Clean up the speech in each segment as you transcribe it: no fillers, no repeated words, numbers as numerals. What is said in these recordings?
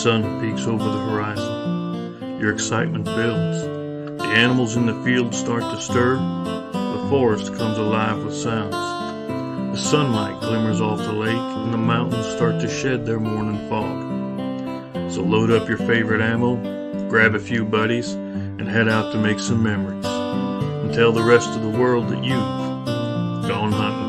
sun peeks over the horizon. Your excitement builds. The animals in the field start to stir. The forest comes alive with sounds. The sunlight glimmers off the lake, and the mountains start to shed their morning fog. So load up your favorite ammo, grab a few buddies, and head out to make some memories. And tell the rest of the world that you've gone hunting.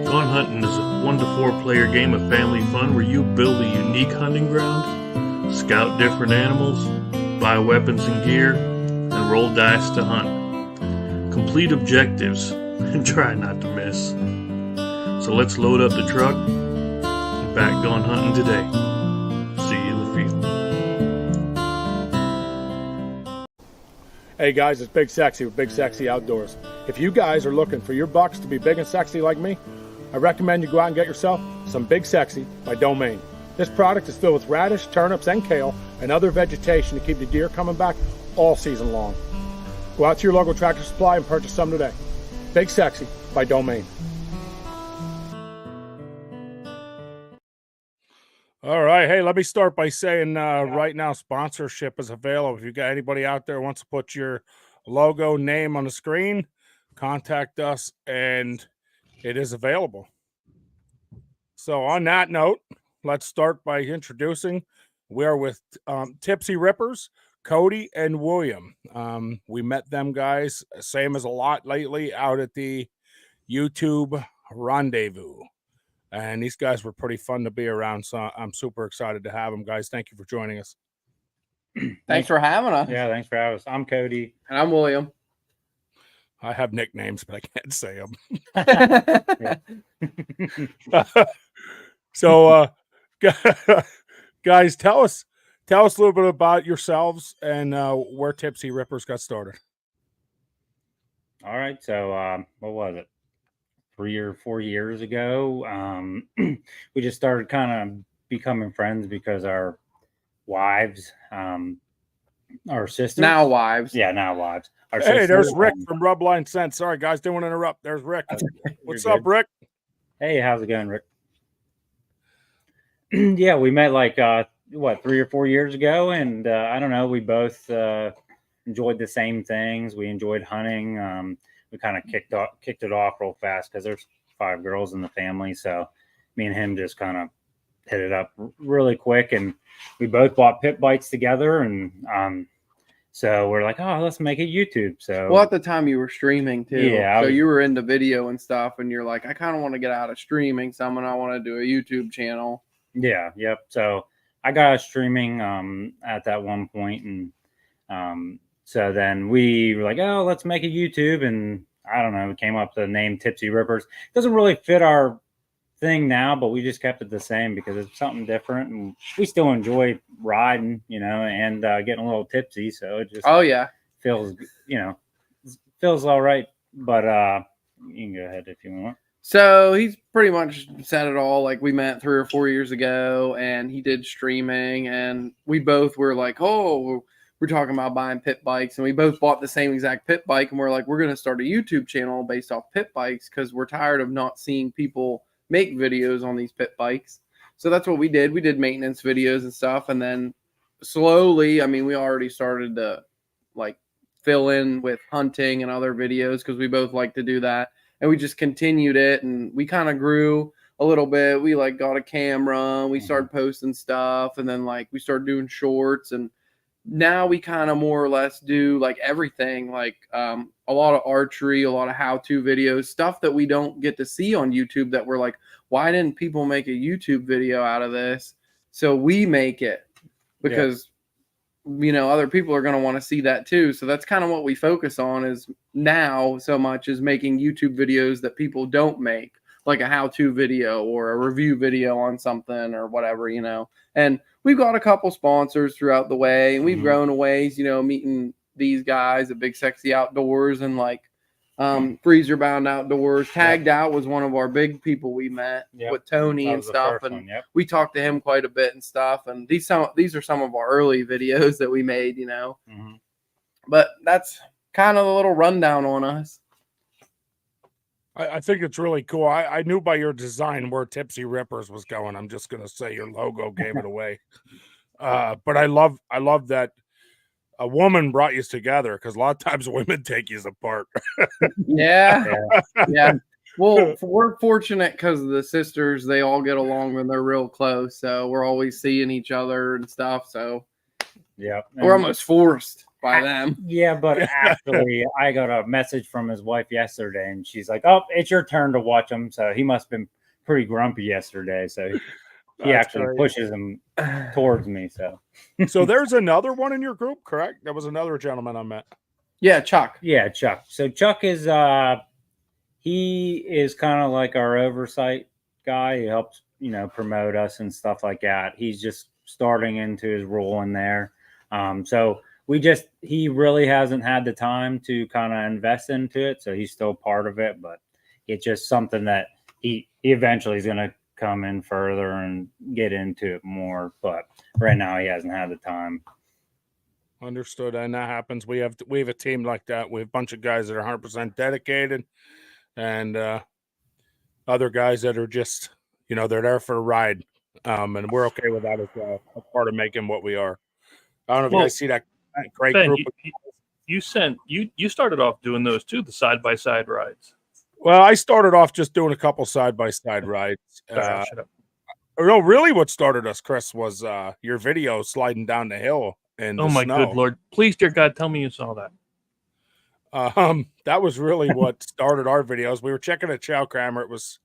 Gone Hunting is a 1 to 4 player game of family fun where you build a unique hunting ground, scout different animals, buy weapons and gear, and roll dice to hunt. Complete objectives and try not to miss. So let's load up the truck and back Gone Hunting today. See you in the field. Hey guys, it's Big Sexy with Big Sexy Outdoors. If you guys are looking for your bucks to be big and sexy like me, I recommend you go out and get yourself some Big Sexy by Domain. This product is filled with radish, turnips, and kale, and other vegetation to keep the deer coming back all season long. Go out to your local Tractor Supply and purchase some today. Big Sexy by Domain. All right, hey, let me start by saying right now sponsorship is available. If you got anybody out there who wants to put your logo name on the screen, contact us and it is available. So on that note, let's start by introducing. We are with Tipsy Rippers, Cody and William. We met them guys, same as a lot lately, out at the YouTube Rendezvous. And these guys were pretty fun to be around, so I'm super excited to have them, guys. Thank you for joining us. Thanks for having us. Yeah, thanks for having us. I'm Cody. And I'm William. I have nicknames, but I can't say them. So, guys, tell us a little bit about yourselves and where Tipsy Rippers got started. All right. So, what was it? 3 or 4 years ago, we just started kind of becoming friends because our wives, our sisters. Now wives. Yeah, now wives. Our Hey, sisters, there's Rick from Rubline Sense. Sorry, guys, didn't want to interrupt. There's Rick. What's up, Rick? Hey, how's it going, Rick? Yeah, we met like 3 or 4 years ago, and I don't know, we both enjoyed the same things. We enjoyed hunting. We kind of kicked it off real fast because there's 5 girls in the family, so me and him just kind of hit it up really quick, and we both bought pit bikes together, and so we're like, oh, let's make it YouTube. So well, at the time you were streaming too. Yeah, so you were into video and stuff, and you're like, I kind of want to get out of streaming, so I want to do a YouTube channel. Yeah, yep. So I got out streaming at that one point, and so then we were like, oh, let's make a YouTube, and I don't know, we came up with the name Tipsy Rippers. It doesn't really fit our thing now, but we just kept it the same because it's something different, and we still enjoy riding, and getting a little tipsy. So it just feels, feels all right. But you can go ahead if you want. So he's pretty much said it all. Like, we met 3 or 4 years ago, and he did streaming, and we both were like, oh, we're talking about buying pit bikes, and we both bought the same exact pit bike, and we're like, we're going to start a YouTube channel based off pit bikes because we're tired of not seeing people make videos on these pit bikes. So that's what we did. We did maintenance videos and stuff, and then slowly, we already started to like fill in with hunting and other videos because we both like to do that. And we just continued it, and we kind of grew a little bit. We like got a camera, we started posting stuff, and then like we started doing shorts, and now we kind of more or less do like everything, like a lot of archery, a lot of how-to videos, stuff that we don't get to see on YouTube that we're like, why didn't people make a YouTube video out of this? So we make it because other people are going to want to see that too. So that's kind of what we focus on is now so much is making YouTube videos that people don't make, like a how-to video or a review video on something or whatever, and we've got a couple sponsors throughout the way, and we've grown a ways, meeting these guys at Big Sexy Outdoors and like Freezer Bound Outdoors. Tagged Out was one of our big people we met with Tony and stuff, and we talked to him quite a bit and stuff. And these are some of our early videos that we made, But that's kind of a little rundown on us. I think it's really cool. I knew by your design where Tipsy Rippers was going. I'm just gonna say your logo gave it away. But I love that a woman brought you together, because a lot of times women take you apart. Yeah, Yeah. yeah. Well, we're fortunate because of the sisters. They all get along when they're real close. So we're always seeing each other and stuff. So Yeah. we're almost forced by them. Yeah, but actually, I got a message from his wife yesterday, and she's like, "Oh, it's your turn to watch him." So he must have been pretty grumpy yesterday. So he That's actually great. pushes him towards me. So So there's another one in your group, correct? There was another gentleman I met. Yeah, Chuck. yeah, Chuck. So Chuck is he is kind of like our oversight guy. He helps promote us and stuff like that. He's just starting into his role in there. So he really hasn't had the time to kind of invest into it. So he's still part of it, but it's just something that he eventually is going to come in further and get into it more. But right now he hasn't had the time. Understood, and that happens. We have a team like that. We have a bunch of guys that are 100% dedicated, and other guys that are just they're there for a ride, and we're okay with that as well. That's part of making what we are. I don't know if you guys see that great Ben, group. you started off doing those too, the side by side rides. Well, I started off just doing a couple side by side rides. Shut up. No, really, what started us, Chris, was your video sliding down the hill in the Oh my snow. good Lord! Please, dear God, tell me you saw that. That was really what started our videos. We were checking a chow crammer. It was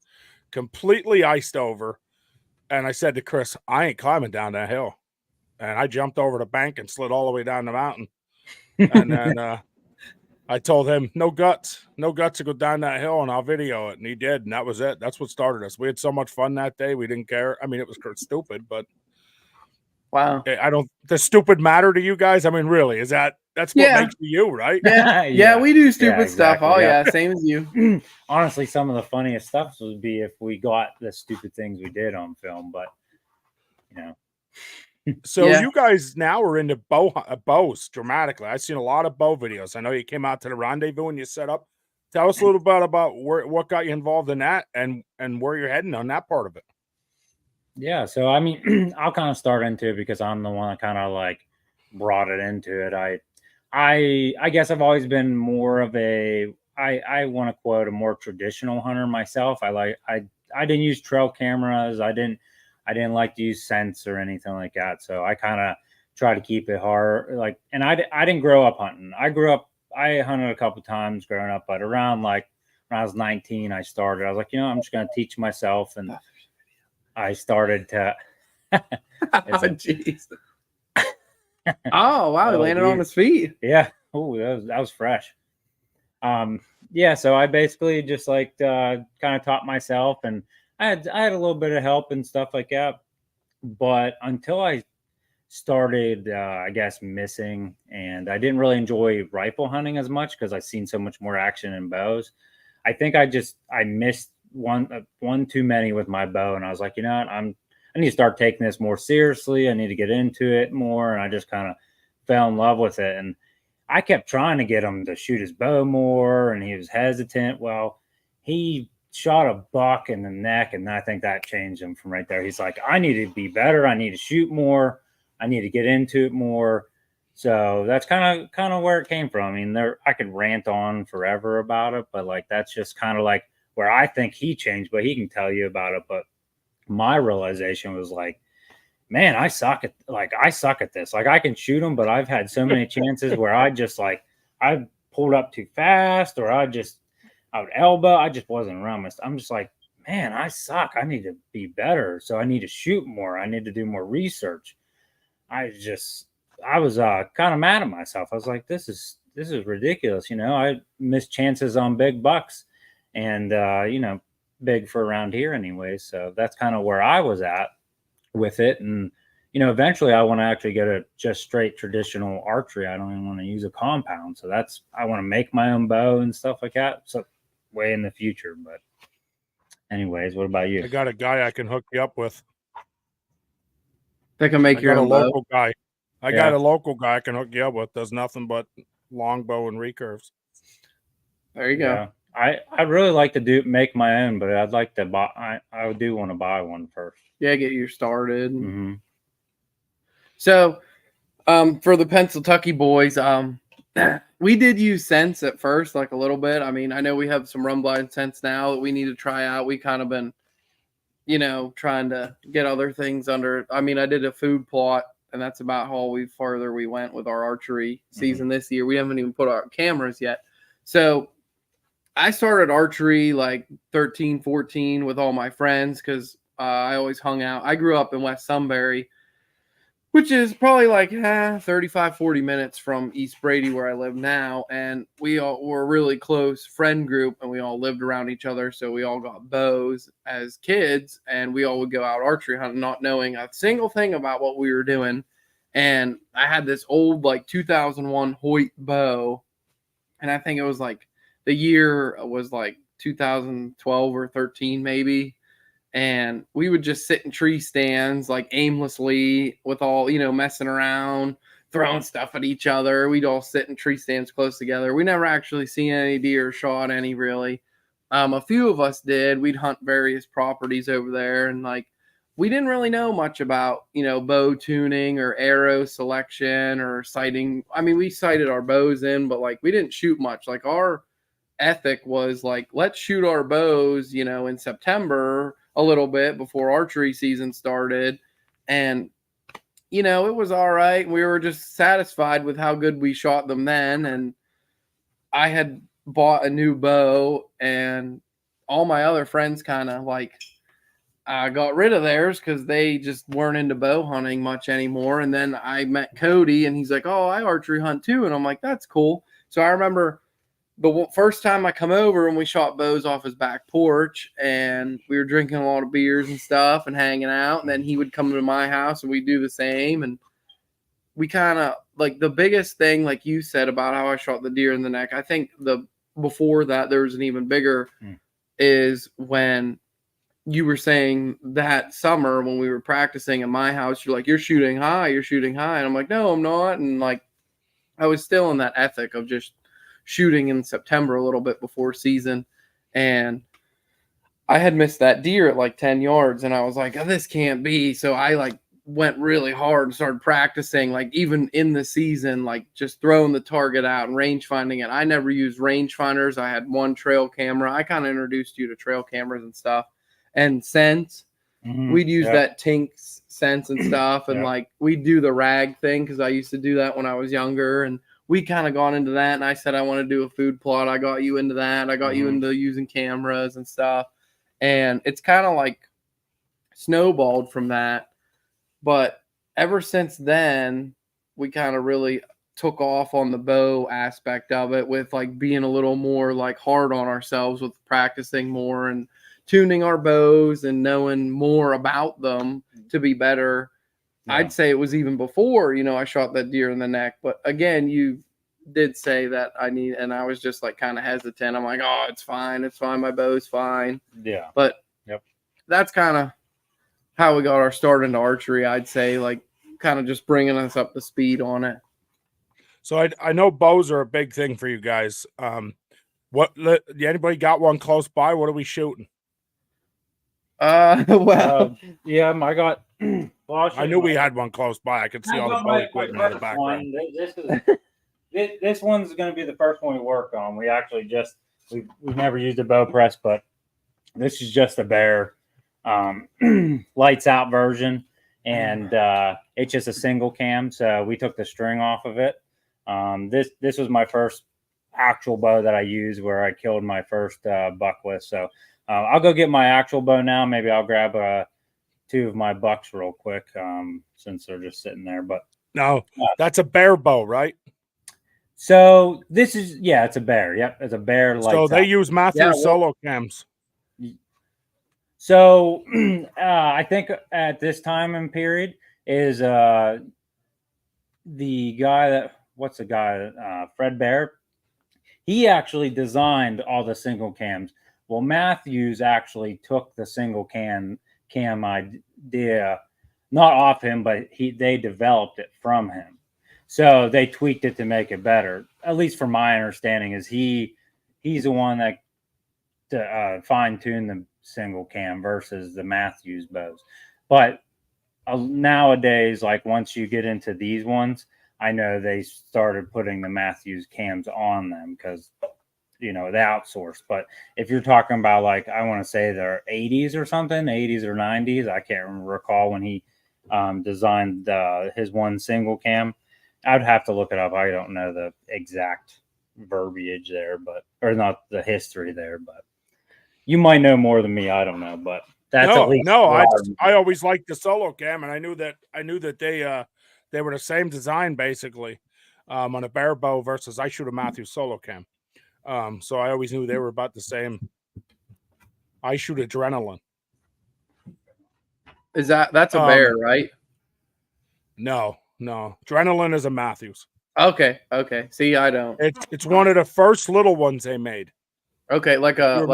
completely iced over, and I said to Chris, "I ain't climbing down that hill," and I jumped over the bank and slid all the way down the mountain. And then I told him, no guts to go down that hill, and I'll video it. And he did. And that was it. That's what started us. We had so much fun that day. We didn't care. I mean, it was stupid, but Wow. does stupid matter to you guys? I mean, really, that's what makes you, right? Yeah, we do stupid stuff. exactly. Oh, yeah, same as you. Honestly, some of the funniest stuff would be if we got the stupid things we did on film, but So Yeah. you guys now are into bows dramatically. I've seen a lot of bow videos. I know you came out to the rendezvous and you set up. Tell us a little bit about what got you involved in that and where you're heading on that part of it. Yeah, so I mean, I'll kind of start into it because I'm the one that kind of like brought it into it. I guess I've always been more of I want to quote a more traditional hunter myself. I didn't use trail cameras. I didn't like to use scents or anything like that. So I kind of try to keep it hard. And I didn't grow up hunting. I hunted a couple times growing up, but around like when I was 19, I started. I was like, I'm just going to teach myself, and I started to. Oh, jeez. Oh, wow. He landed on his feet. Yeah. Oh, that was fresh. Yeah. So I basically just kind of taught myself, and I had a little bit of help and stuff like that. But until I started, I guess, missing, and I didn't really enjoy rifle hunting as much because I've seen so much more action in bows. I think I missed one too many with my bow, and I was like, what? I need to start taking this more seriously. I need to get into it more, and I just kind of fell in love with it. And I kept trying to get him to shoot his bow more, and he was hesitant. Well, he shot a buck in the neck, and I think that changed him from right there. He's like, I need to be better. I need to shoot more. I need to get into it more. So that's kind of where it came from. I mean, I could rant on forever about it, but like that's just kind of like where I think he changed, but he can tell you about it. But my realization was like, man, I suck at this. Like I can shoot them, but I've had so many chances where I pulled up too fast, or I would elbow. I just wasn't around. I'm just like, man, I suck. I need to be better. So I need to shoot more. I need to do more research. I was kind of mad at myself. I was like, this is ridiculous. I missed chances on big bucks, and big for around here anyway. So that's kind of where I was at with it. And eventually I want to actually go to just straight traditional archery. I don't even want to use a compound. So I want to make my own bow and stuff like that. So way in the future. But anyways, what about you? I got a guy I can hook you up with. That can make your own bow. Local guy. I got a local guy I can hook you up with. Does nothing but longbow and recurves. There you go. I'd really like to make my own, but I'd like to buy. I do want to buy one first. Yeah, get you started. Mm-hmm. So, for the Pennsylvania boys, we did use scents at first, like a little bit. I mean, I know we have some rum blind scents now that we need to try out. We kind of been, trying to get other things under. I mean, I did a food plot, and that's about how further we went with our archery season this year. We haven't even put out cameras yet. So I started archery like 13, 14 with all my friends because I always hung out. I grew up in West Sunbury, which is probably like 35, 40 minutes from East Brady where I live now. And we all were a really close friend group, and we all lived around each other. So we all got bows as kids, and we all would go out archery hunting, not knowing a single thing about what we were doing. And I had this old like 2001 Hoyt bow, and I think it was like the year was like 2012 or 13 maybe. And we would just sit in tree stands like aimlessly with all, messing around, throwing stuff at each other. We'd all sit in tree stands close together. We never actually seen any deer, shot any really. A few of us did. We'd hunt various properties over there, and like we didn't really know much about, bow tuning or arrow selection or sighting. I mean, we sighted our bows in, but like we didn't shoot much. Like our ethic was like, let's shoot our bows, in September a little bit before archery season started. And, it was all right. We were just satisfied with how good we shot them then. And I had bought a new bow, and all my other friends kind of like got rid of theirs because they just weren't into bow hunting much anymore. And then I met Cody, and he's like, oh, I archery hunt too. And I'm like, that's cool. So I remember the first time I come over, and we shot bows off his back porch, and we were drinking a lot of beers and stuff and hanging out. And then he would come to my house, and we'd do the same. And we kind of like the biggest thing, like you said about how I shot the deer in the neck. I think before that, there was an even bigger is when you were saying that summer when we were practicing at my house, you're like, you're shooting high. And I'm like, no, I'm not. And like, I was still in that ethic of just shooting in September a little bit before season, and I had missed that deer at like 10 yards, and I was like, oh, this can't be. So I like went really hard and started practicing, like even in the season, like just throwing the target out and range finding it. I never used range finders. I had one trail camera. I kind of introduced you to trail cameras and stuff, and sense. We'd use that Tinks sense and stuff, and like we'd do the rag thing because I used to do that when I was younger, and we kind of gone into that. And I said I want to do a food plot. I got you into that. I got you into using cameras and stuff, and it's kind of like snowballed from that. But ever since then, we kind of really took off on the bow aspect of it, with like being a little more like hard on ourselves with practicing more and tuning our bows and knowing more about them to be better. Yeah. I'd say it was even before, I shot that deer in the neck. But again, you did say that and I was just like kind of hesitant. I'm like, oh, it's fine. My bow's fine. Yeah. But that's kind of how we got our start into archery, I'd say, like kind of just bringing us up to speed on it. So I know bows are a big thing for you guys. Anybody got one close by? What are we shooting? Well, yeah, I got. Well, I knew we had one close by. I could see all the bow equipment in the background. This one's going to be the first one we work on. We actually we've never used a bow press, but this is just a bare lights out version, and it's just a single cam. So we took the string off of it. This was my first actual bow that I used, where I killed my first buck with. So I'll go get my actual bow now. Maybe I'll grab two of my bucks real quick, since they're just sitting there. But no, that's a bear bow, right? So this is it's a bear. Yep, it's a bear. So they use Matthews solo cams. So I think at this time and period is the guy Fred Bear. He actually designed all the single cams. Well, Matthews actually took the single cam idea, not off him, but they developed it from him. So they tweaked it to make it better. At least from my understanding, is he's the one that to fine tune the single cam versus the Matthews bows. But nowadays, like once you get into these ones, I know they started putting the Matthews cams on them because they outsource. But if you're talking about like I want to say they're 80s or something, 80s or 90s, I can't recall when he designed his one single cam. I'd have to look it up. I don't know the exact verbiage there, or not the history there, but you might know more than me. I don't know, but that's at least I always liked the solo cam, and I knew that they were the same design basically on a bare bow versus I shoot a Matthews solo cam. So I always knew they were about the same. I shoot Adrenaline. That's a bear, right? No. Adrenaline is a Matthews. Okay. See, I don't. It's one of the first little ones they made. Okay, like a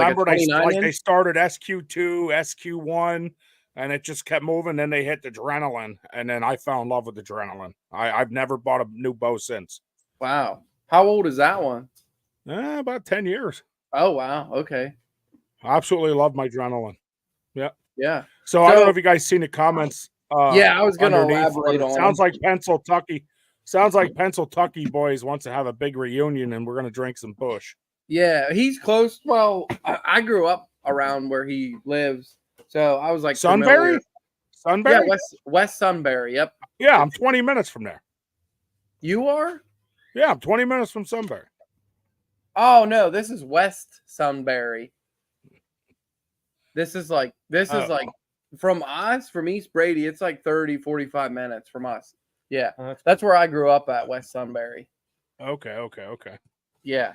they started SQ2, SQ1, and it just kept moving. Then they hit the Adrenaline, and then I fell in love with the Adrenaline. I've never bought a new bow since. Wow. How old is that one? About 10 years. Oh, wow. Okay. I absolutely love my Adrenaline. Yeah. Yeah. So I don't know if you guys seen the comments. I was going to elaborate on it. Sounds like Pennsyltucky. Sounds like Pennsyltucky boys wants to have a big reunion, and we're going to drink some Bush. Yeah, he's close. Well, I grew up around where he lives, so I was like Sunbury. Yeah, West Sunbury. Yep. Yeah, I'm 20 minutes from there. You are? Yeah, I'm 20 minutes from Sunbury. Oh no, this is West Sunbury. This is like from East Brady, it's like 30, 45 minutes from us. Yeah. That's where I grew up at, West Sunbury. Okay. Yeah.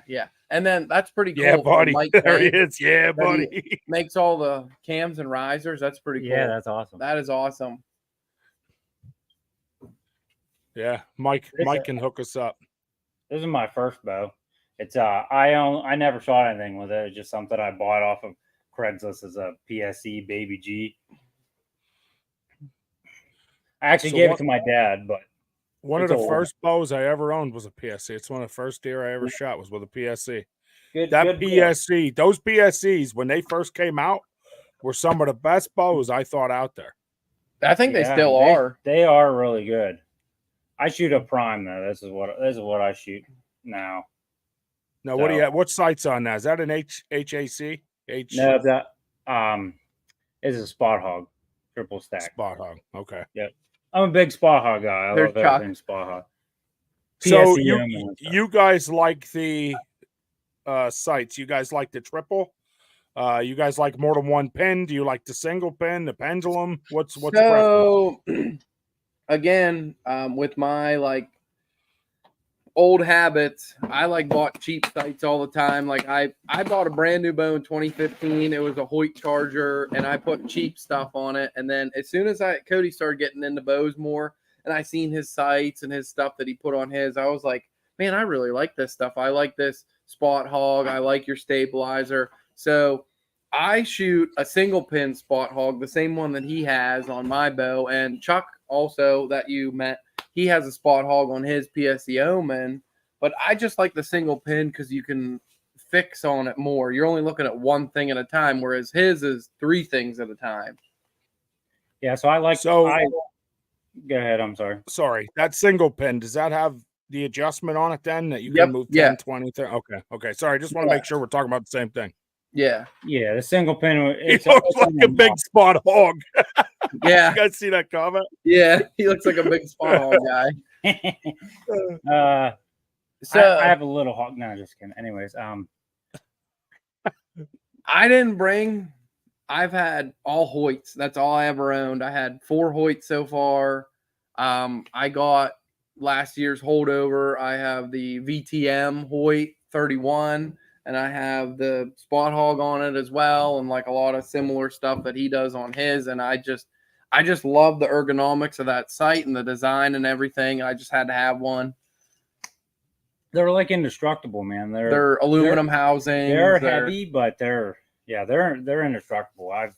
And then that's pretty cool. Yeah, buddy. There he is. Yeah, buddy. Makes all the cams and risers. That's pretty cool. Yeah, that's awesome. That is awesome. Yeah, Mike can hook us up. This is my first bow. It's I never shot anything with it. It's just something I bought off of Craigslist as a PSE Baby G. I actually gave it to my dad, but one of the first bows I ever owned was a PSE. It's one of the first deer I ever shot was with a PSE. Good PSE, those PSEs when they first came out were some of the best bows I thought out there. I think they still are. They are really good. I shoot a prime though. This is what I shoot now. No, what do you have? What sights on that? Is that an HAC? No, that is a spot hog, triple stack. Spot hog. Okay. Yep. I'm a big spot hog guy. I love everything spot hog. So you guys like the sights? You guys like the triple? You guys like more than one pin? Do you like the single pin, the pendulum? What's so? Again, with my old habits, I bought cheap sights all the time. Like I bought a brand new bow in 2015. It was a Hoyt Charger, and I put cheap stuff on it. And then as soon as Cody started getting into bows more, and I seen his sights and his stuff that he put on his, I was like, man, I really like this stuff. I like this spot hog. I like your stabilizer. So I shoot a single pin spot hog, the same one that he has on my bow. And Chuck also that you met, he has a spot hog on his PSE Omen, but I just like the single pin because you can fix on it more. You're only looking at one thing at a time, whereas his is 3 things at a time. Yeah, so I like. So go ahead. I'm sorry. Sorry, that single pin, does that have the adjustment on it then that you can move 10, 20, 30? Okay. Sorry, I just want to make sure we're talking about the same thing. Yeah. The single pin. He looks like a big spot hog. Yeah. You guys see that comment? Yeah, he looks like a big spot hog guy. So I have a little hog. No, just kidding. Anyways, I didn't bring. I've had all Hoyts. That's all I ever owned. I had 4 Hoyts so far. I got last year's holdover. I have the VTM Hoyt 31. And I have the spot hog on it as well, and a lot of similar stuff that he does on his. And I just love the ergonomics of that sight and the design and everything. I just had to have one. They're indestructible, man. They're aluminum housing. They're heavy, but they're indestructible. I've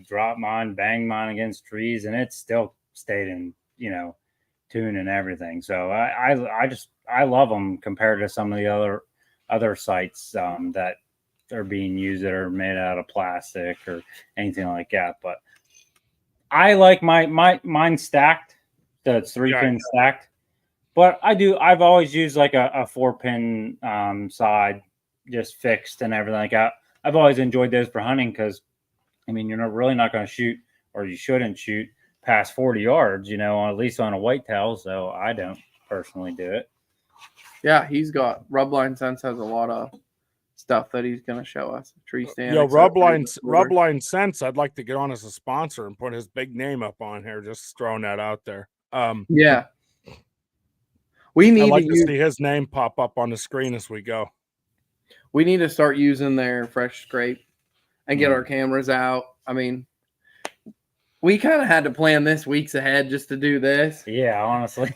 dropped mine, banged mine against trees, and it still stayed in tune and everything. So I love them compared to some of the other sites that are being used that are made out of plastic or anything like that. But I like mine stacked, so it's 3-pin stacked. But I've always used like a 4-pin side, just fixed and everything like that. I've always enjoyed those for hunting because, I mean, you're really not going to shoot, or you shouldn't shoot past 40 yards, you know, at least on a whitetail. So I don't personally do it. Yeah, he's got Rubline Sense has a lot of stuff that he's going to show us. Tree stand. Yo, Rubline Sense, I'd like to get on as a sponsor and put his big name up on here. Just throwing that out there. Yeah. We need I'd like to see his name pop up on the screen as we go. We need to start using their fresh scrape and get our cameras out. I mean, we kind of had to plan this weeks ahead just to do this. Yeah, honestly.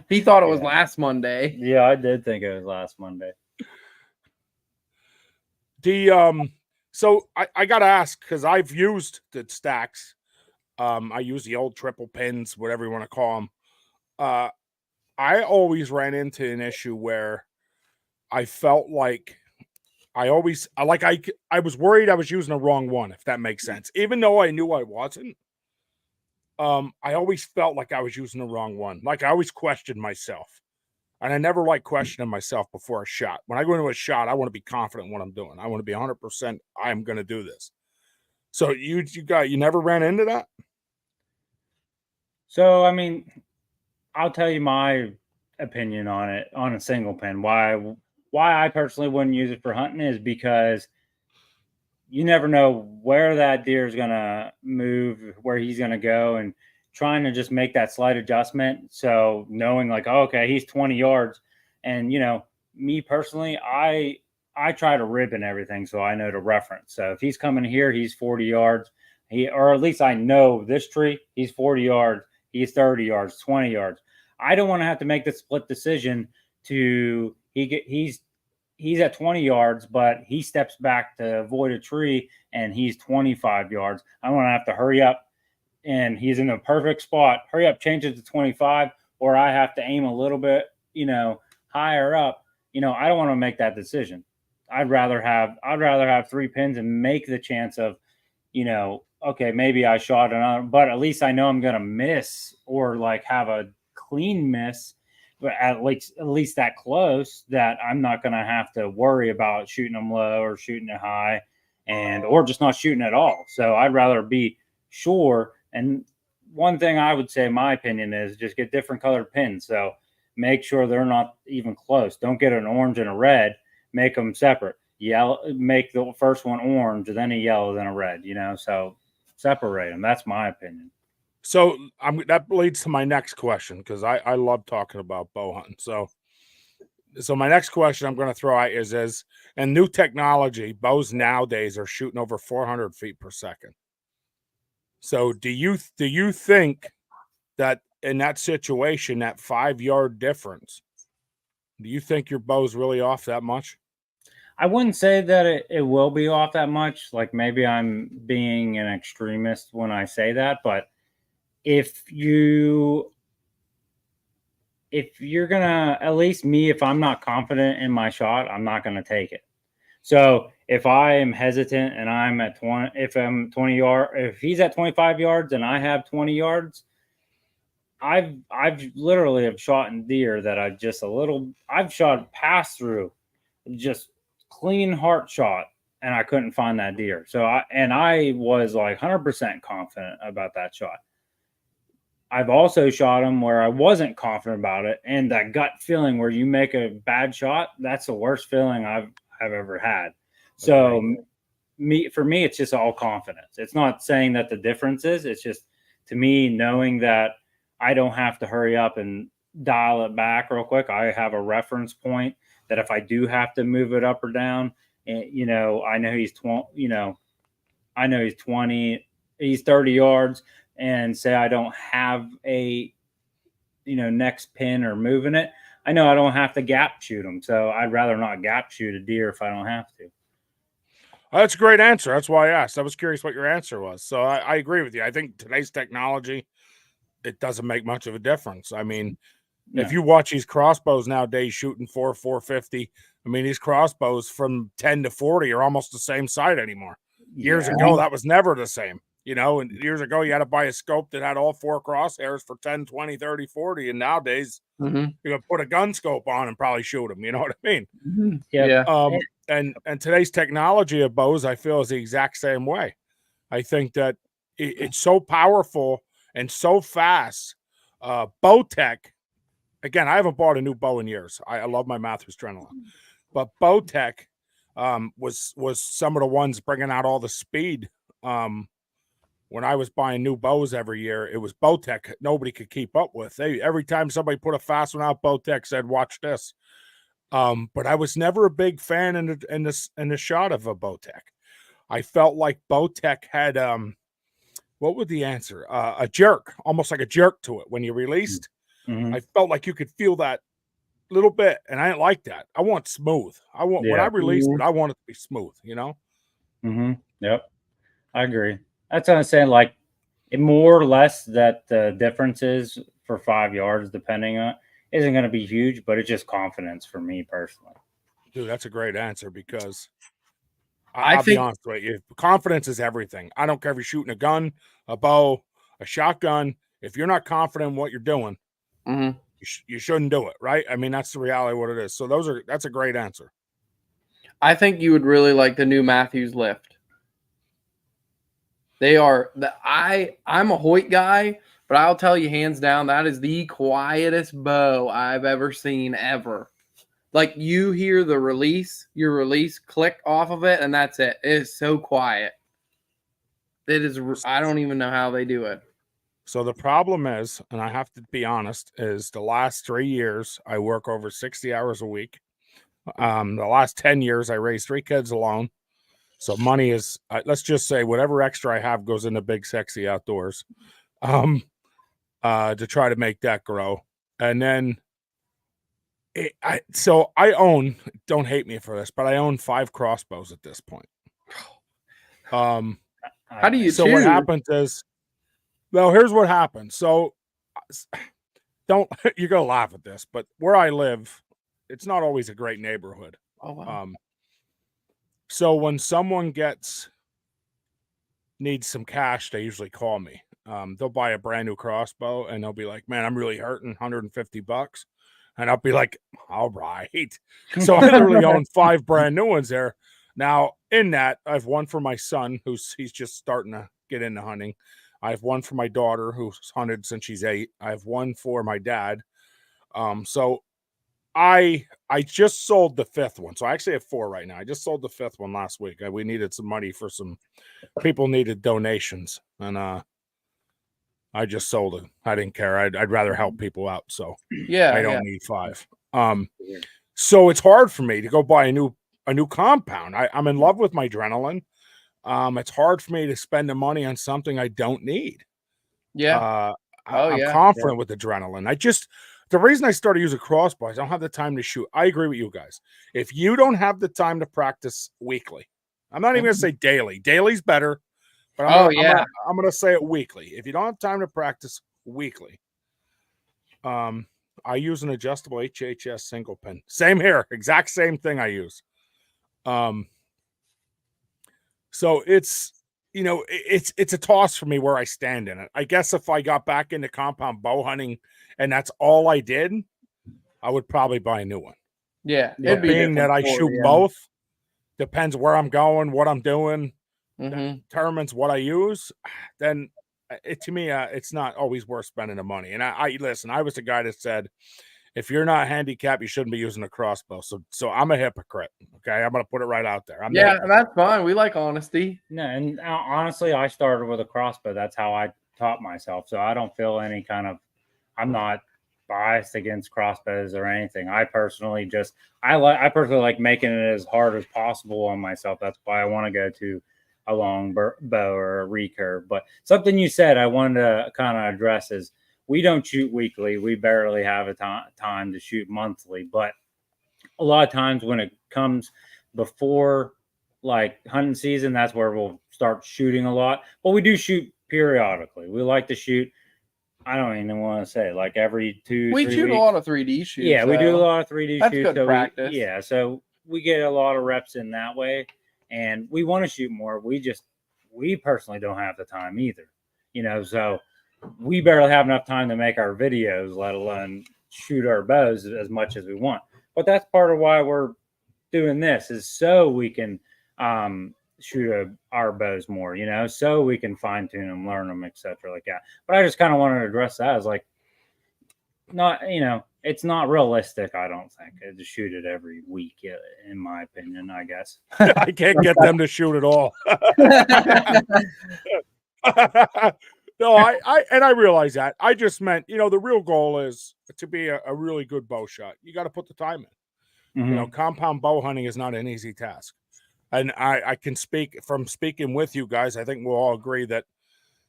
He thought it was last Monday. Yeah, I did think it was last Monday. So I gotta ask, because I've used the stacks. I use the old triple pins, whatever you want to call them. I always ran into an issue where I felt like I was worried I was using the wrong one, if that makes sense. Even though I knew I wasn't, I always felt like I was using the wrong one. Like I always questioned myself. And I never like questioning myself before a shot. When I go into a shot, I want to be confident in what I'm doing. I want to be 100% I'm going to do this. So you never ran into that? So, I mean, I'll tell you my opinion on it on a single pin. Why I personally wouldn't use it for hunting is because you never know where that deer is going to move, where he's going to go, and trying to just make that slight adjustment. So knowing like, oh, okay, he's 20 yards. And, you know, me personally, I try to rib and everything, so I know to reference. So if he's coming here, he's 40 yards. Or at least I know this tree, he's 40 yards, he's 30 yards, 20 yards. I don't want to have to make the split decision to he's at 20 yards, but he steps back to avoid a tree and he's 25 yards. I want to have to hurry up and he's in a perfect spot. Hurry up, change it to 25, or I have to aim a little bit, you know, higher up. You know, I don't want to make that decision. I'd rather have 3 pins and make the chance of, you know, okay, maybe I shot another, but at least I know I'm going to miss or like have a clean miss, but at least that close that I'm not going to have to worry about shooting them low or shooting it high or just not shooting at all. So I'd rather be sure. And one thing I would say, my opinion, is just get different colored pins. So make sure they're not even close. Don't get an orange and a red. Make them separate. Yellow, make the first one orange, then a yellow, then a red. You know, so separate them. That's my opinion. So that leads to my next question, because I love talking about bow hunting. So my next question I'm going to throw out is and new technology, bows nowadays are shooting over 400 feet per second. So do you think that in that situation, that 5-yard difference, do you think your bow's really off that much? I wouldn't say that it will be off that much. Like maybe I'm being an extremist when I say that, but if you're gonna, at least me, if I'm not confident in my shot, I'm not gonna take it. So if I am hesitant and I'm at 20, if I'm 20 yards, if he's at 25 yards and I have 20 yards, I've literally have shot in deer that I've shot pass through, just clean heart shot, and I couldn't find that deer. So I was like 100% confident about that shot. I've also shot them where I wasn't confident about it, and that gut feeling where you make a bad shot, that's the worst feeling I've ever had. So for me, it's just all confidence. It's not saying that the difference is, it's just, to me, knowing that I don't have to hurry up and dial it back real quick. I have a reference point that if I do have to move it up or down, you know, I know he's 20, you know, I know he's 20, he's 30 yards, and say I don't have a, you know, next pin or moving it, I know I don't have to gap shoot him. So I'd rather not gap shoot a deer if I don't have to. That's a great answer. That's why I asked. I was curious what your answer was. So I agree with you. I think today's technology, it doesn't make much of a difference. I mean, if you watch these crossbows nowadays shooting 450, I mean, these crossbows from 10 to 40 are almost the same sight anymore. Years Yeah. ago, that was never the same. You know, and years ago, you had to buy a scope that had all 4 crosshairs for 10, 20, 30, 40. And nowadays, Mm-hmm. you're going to put a gun scope on and probably shoot them. You know what I mean? Mm-hmm. Yep. Yeah. And today's technology of bows, I feel, is the exact same way. I think that it's so powerful and so fast. Bow tech, again, I haven't bought a new bow in years. I love my Mathers Adrenaline, but bow tech was some of the ones bringing out all the speed. When I was buying new bows every year, it was Bowtech nobody could keep up with. Every time somebody put a fast one out, Bowtech said, "Watch this." But I was never a big fan in the shot of a Bowtech. I felt like Bowtech had what was the answer? A jerk, almost like a jerk to it when you released. Mhm. I felt like you could feel that little bit, and I didn't like that. I want smooth. When I Yeah. released it, I want it to be smooth. You know. Yep. I agree. That's what I'm saying. Like, it more or less that the differences for 5 yards, depending on, isn't going to be huge, but it's just confidence for me personally. Dude, that's a great answer because I I'll be think- honest with you. Confidence is everything. I don't care if you're shooting a gun, a bow, a shotgun. If you're not confident in what you're doing, Mm-hmm. you shouldn't do it, right? I mean, that's the reality of what it is. So that's a great answer. I think you would really like the new Matthews Lift. They are I'm a Hoyt guy, but I'll tell you hands down that is the quietest bow I've ever seen ever. Like you hear your release click off of it, and that's it. It is so quiet. It is. I don't even know how they do it. So the problem is, and I have to be honest, is the last 3 years I work over 60 hours a week. The last 10 years I raised 3 kids alone. So money is, let's just say whatever extra I have goes into big, sexy outdoors to try to make that grow. And then I own, don't hate me for this, but I own 5 crossbows at this point. How do you So choose? what happens is, well, here's what happens. So you're going to laugh at this, but where I live, it's not always a great neighborhood. Oh, wow. So when someone needs some cash, they usually call me. They'll buy a brand new crossbow and they'll be like, "Man, I'm really hurting, $150." And I'll be like, "All right." So I literally own 5 brand new ones there. Now, in that, I have one for my son he's just starting to get into hunting. I have one for my daughter who's hunted since she's 8. I have one for my dad. So I just sold the 5th one. So I actually have 4 right now. I just sold the 5th one last week. We needed some money for some people needed donations, and I just sold it. I didn't care. I'd rather help people out. So Yeah, I don't need 5. So it's hard for me to go buy a new compound. I'm in love with my adrenaline. It's hard for me to spend the money on something I don't need. yeah. I'm yeah. confident with adrenaline. The reason I started using crossbows, I don't have the time to shoot. I agree with you guys. If you don't have the time to practice weekly, I'm not even going to say daily. Daily's better, but I'm going to say it weekly. If you don't have time to practice weekly, I use an adjustable HHS single pin. Same here, exact same thing I use. So it's a toss for me where I stand in it. I guess if I got back into compound bow hunting and that's all I did, I would probably buy a new one. Yeah. But being that I shoot both, depends where I'm going, what I'm doing, determines what I use, then to me, it's not always worth spending the money. And I listen, I was the guy that said, if you're not handicapped, you shouldn't be using a crossbow. So I'm a hypocrite. Okay. I'm going to put it right out there. That's fine. We like honesty. No, and honestly, I started with a crossbow. That's how I taught myself. So I don't feel any kind of, I'm not biased against crossbows or anything. I personally like making it as hard as possible on myself. That's why I want to go to a long bow or a recurve. But something you said I wanted to kind of address is, we don't shoot weekly. We barely have a time to shoot monthly. But a lot of times when it comes before like hunting season, that's where we'll start shooting a lot. But we do shoot periodically. We like to shoot, I don't even want to say, like every 2-3 weeks. We shoot a lot of 3D shoots. Yeah, we do a lot of 3D That's shoots. good practice. So we get a lot of reps in that way, and we want to shoot more. We personally don't have the time either, so we barely have enough time to make our videos, let alone shoot our bows as much as we want. But that's part of why we're doing this, is so we can shoot our bows more, so we can fine tune them, learn them, etc. like that. But I just kind of wanted to address that as like, not, it's not realistic, I don't think, to shoot it every week, in my opinion, I guess. I can't get them to shoot at all. No, I realize that. I just meant, the real goal is to be a really good bow shot. You got to put the time in. Mm-hmm. Compound bow hunting is not an easy task. And I can speak from speaking with you guys. I think we'll all agree that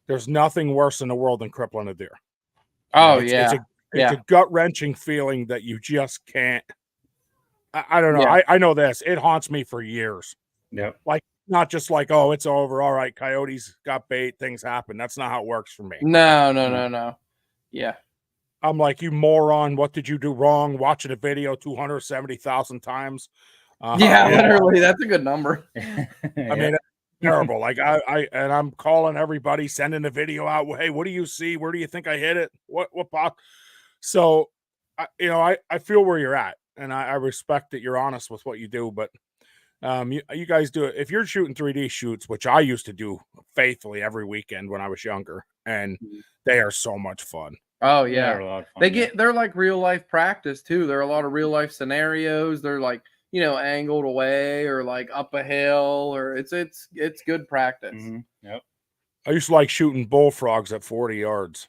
there's nothing worse in the world than crippling a deer. Oh, It's a gut wrenching feeling that you just can't. I don't know. Yeah. I know this. It haunts me for years. Yep. Like, not just like, oh, it's over. All right, coyotes got bait. Things happen. That's not how it works for me. No. Yeah. I'm like, you moron. What did you do wrong? Watching a video 270,000 times. Literally. That's a good number. I mean, it's terrible. Like and I'm calling everybody, sending the video out. Hey, what do you see? Where do you think I hit it? What pop? So, I feel where you're at, and I respect that you're honest with what you do. But you guys do it. If you're shooting 3D shoots, which I used to do faithfully every weekend when I was younger, and they are so much fun. Oh yeah, they're a lot of fun, they're like real life practice too. There are a lot of real life scenarios. They're like, angled away or like up a hill, or it's good practice. Mm-hmm. Yep. I used to like shooting bullfrogs at 40 yards.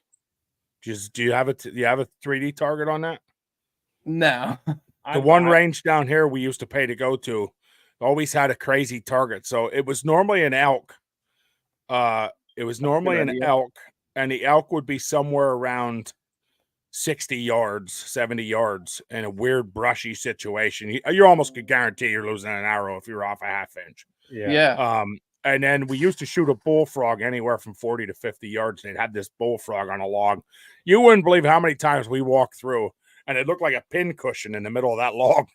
Do you have a 3D target on that? No. The one range down here we used to pay to go to always had a crazy target. So it was normally an elk. It was normally an elk, and the elk would be somewhere around 60 yards, 70 yards in a weird brushy situation. You almost could guarantee you're losing an arrow if you're off a half inch. Yeah. And then we used to shoot a bullfrog anywhere from 40 to 50 yards. And they'd had this bullfrog on a log. You wouldn't believe how many times we walked through, and it looked like a pin cushion in the middle of that log.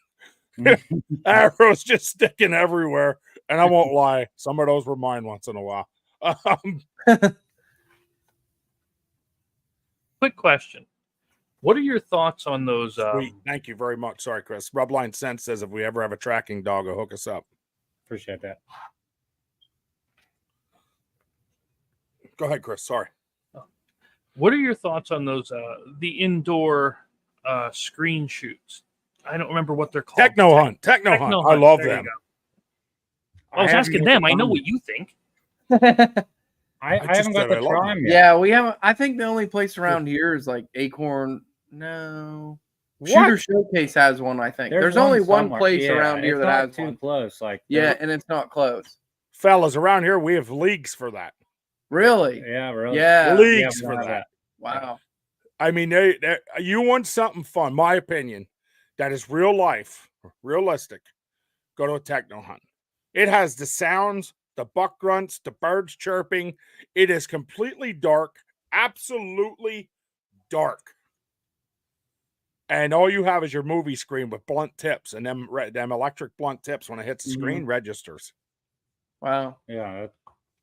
Arrows just sticking everywhere. And I won't lie, some of those were mine once in a while. Quick question. What are your thoughts on those? Sweet. Thank you very much. Sorry, Chris. Rubline Sense says if we ever have a tracking dog, will hook us up. Appreciate that. Go ahead, Chris. Sorry. What are your thoughts on those? The indoor screen shoots. I don't remember what they're called. Techno Hunt. Techno Hunt. I love them. I was asking them. I know what you think. I haven't got to try them yet. Yeah, we haven't. I think the only place around here is like Acorn. No. Shooter Showcase has one, I think. There's only one place around here that has too one. close. Like, and it's not close. Fellas, around here we have leagues for that. Really? Yeah, really. Yeah. Leagues for that. Wow. I mean, you want something fun, my opinion, that is real life, realistic, go to a Techno Hunt. It has the sounds, the buck grunts, the birds chirping. It is completely dark, absolutely dark. And all you have is your movie screen with blunt tips, and them electric blunt tips when it hits the screen registers. Wow. Yeah.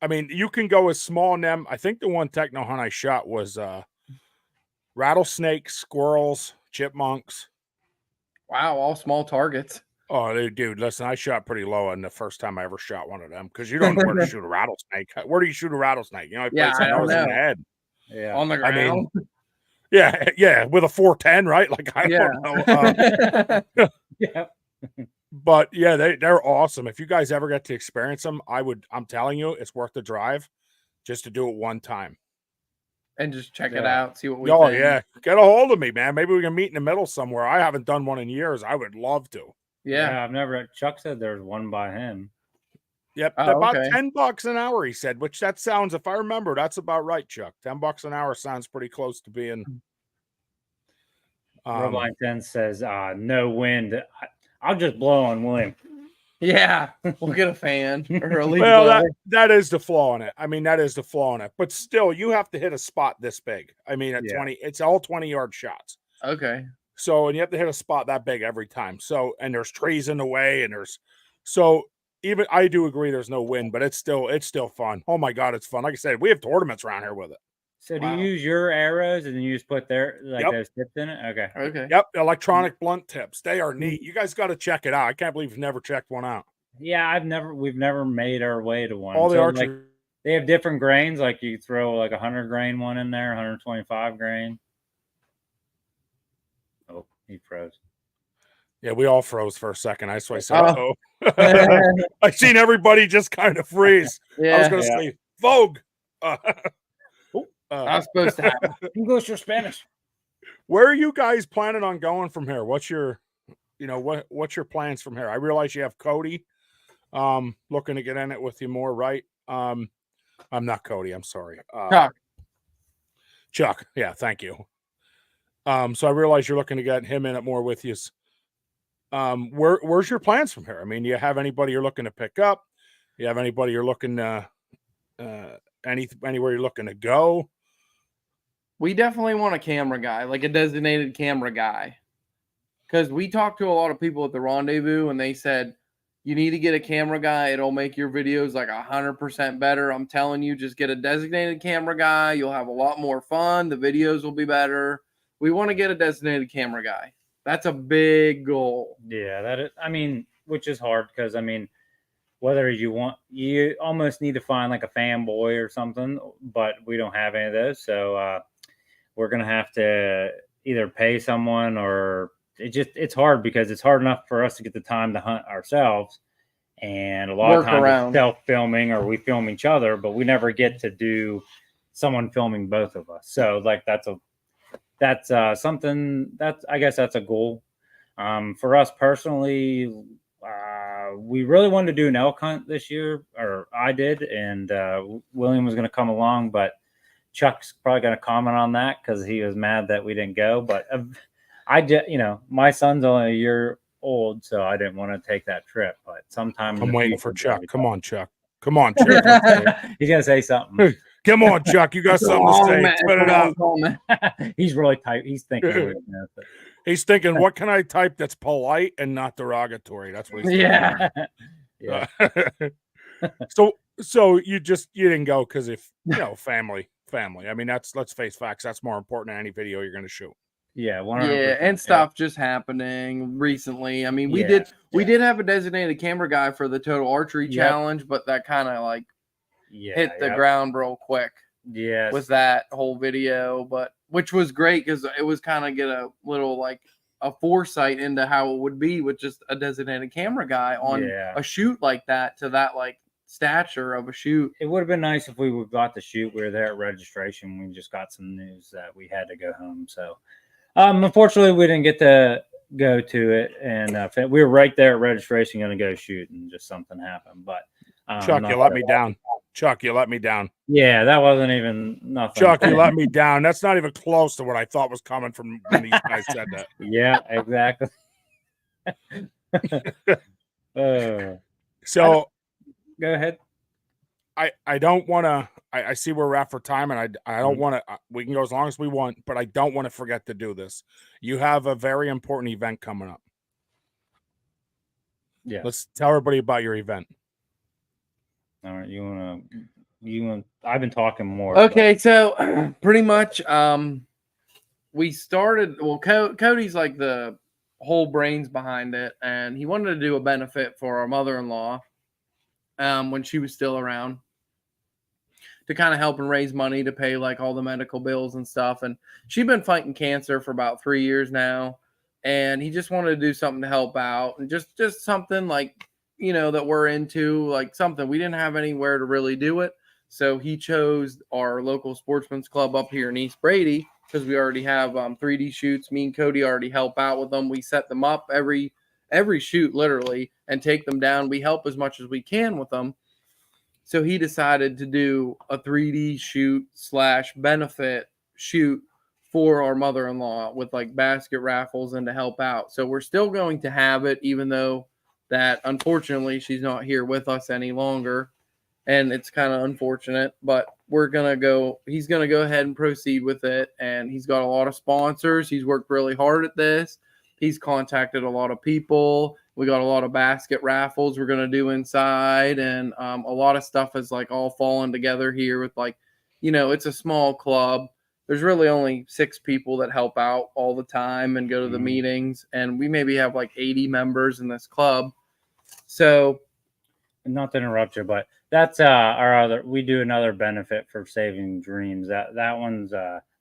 I mean, you can go as small in them. I think the one Techno Hunt I shot was rattlesnakes, squirrels, chipmunks. Wow, all small targets. Oh, dude, listen, I shot pretty low on the first time I ever shot one of them because you don't know where to shoot a rattlesnake. Where do you shoot a rattlesnake? I don't know. In the head. Yeah. On the ground. I mean, yeah, with a 410, right? Like, I don't know. Yeah. But yeah, they're awesome. If you guys ever get to experience them, I'm telling you, it's worth the drive just to do it one time. And just check it out, see what we think. Yeah. Get a hold of me, man. Maybe we can meet in the middle somewhere. I haven't done one in years. I would love to. Yeah. I've never. Chuck said there's one by him. Yep. About $10 an hour, he said, which that sounds, if I remember, that's about right, Chuck. $10 an hour sounds pretty close to being. Robline 10 says, no wind. I'll just blow on William. Yeah, we'll get a fan or a lead. Well, that is the flaw in it. I mean, that is the flaw in it. But still, you have to hit a spot this big. I mean, at 20, it's all 20-yard shots. Okay. So, and you have to hit a spot that big every time. So, and there's trees in the way, and so even I do agree there's no wind, but it's still fun. Oh my God, it's fun. Like I said, we have tournaments around here with it. So do Wow. you use your arrows and then you just put their Yep. those tips in it? Okay. Okay. Yep, electronic blunt tips. They are neat. You guys got to check it out. I can't believe you've never checked one out. Yeah, we've never made our way to one. All the So, archery. like, they have different grains. Like you throw like 100 grain one in there, 125 grain. Oh, he froze. Yeah, we all froze for a second. I said, Oh. uh-oh. I seen everybody just kind of freeze. Yeah. I was going to say, Vogue. I was supposed to have. English or Spanish? Where are you guys planning on going from here? What's your plans from here? I realize you have Cody looking to get in it with you more, right? I'm not Cody, I'm sorry. Chuck. Yeah, thank you. So I realize you're looking to get him in it more with you. Where's your plans from here? I mean, do you have anybody you're looking to pick up? Do you have anybody you're looking to anywhere you're looking to go? We definitely want a camera guy, like a designated camera guy. Because we talked to a lot of people at the rendezvous and they said, you need to get a camera guy. It'll make your videos like 100% better. I'm telling you, just get a designated camera guy. You'll have a lot more fun. The videos will be better. We want to get a designated camera guy. That's a big goal. Yeah, that is, I mean, which is hard because, I mean, whether you almost need to find like a fanboy or something, but we don't have any of those. So we're going to have to either pay someone or it's hard because it's hard enough for us to get the time to hunt ourselves. And a lot of times it's self-filming or we film each other, but we never get to do someone filming both of us. So like that's something I guess that's a goal. For us personally, we really wanted to do an elk hunt this year, or I did, and William was going to come along, but Chuck's probably going to comment on that because he was mad that we didn't go. But I did, my son's only a year old, so I didn't want to take that trip. But sometime I'm waiting for Chuck. Come on, Chuck. Come on, Chuck. He's going to say something. Come on, Chuck. You got something to say. Spit it out. He's really tight. He's thinking. He's thinking, what can I type that's polite and not derogatory? That's what he's thinking. Yeah. So you didn't go because if family. I mean, let's face facts. That's more important than any video you're going to shoot. Yeah, 100%. Yeah, and stuff just happening recently. I mean, we did have a designated camera guy for the Total Archery Challenge, but that kind of like hit the ground real quick. Yes. With that whole video, but which was great because it was kind of get a little like a foresight into how it would be with just a designated camera guy on a shoot like that to that like stature of a shoot. It would have been nice if we would got the shoot. We were there at registration. We just got some news that we had to go home. So unfortunately we didn't get to go to it, and we were right there at registration going to go shoot, and just something happened. But Chuck, you let me down. Chuck, you let me down. Yeah, that wasn't even nothing. Chuck, you let me down. That's not even close to what I thought was coming from when these guys said that. Yeah, exactly. So go ahead. I don't want to. I see where we're at for time, and I don't want to. We can go as long as we want, but I don't want to forget to do this. You have a very important event coming up. Yeah. Let's tell everybody about your event. All right, you want? I've been talking more. Okay, so pretty much, we started. Well, Cody's like the whole brains behind it, and he wanted to do a benefit for our mother-in-law, when she was still around, to kind of help and raise money to pay like all the medical bills and stuff. And she'd been fighting cancer for about 3 years now, and he just wanted to do something to help out, and just something like, that we're into, like something. We didn't have anywhere to really do it. So he chose our local sportsman's club up here in East Brady because we already have 3D shoots. Me and Cody already help out with them. We set them up every shoot literally and take them down. We help as much as we can with them. So he decided to do a 3D shoot / benefit shoot for our mother-in-law with like basket raffles and to help out. So we're still going to have it, even though that unfortunately she's not here with us any longer, and it's kind of unfortunate, but he's gonna go ahead and proceed with it, and he's got a lot of sponsors. He's worked really hard at this. He's contacted a lot of people. We got a lot of basket raffles we're gonna do inside, and a lot of stuff has like all fallen together here with like, it's a small club. There's really only 6 people that help out all the time and go to the meetings, and we maybe have like 80 members in this club. So, not to interrupt you, but that's our other. We do another benefit for saving dreams. That one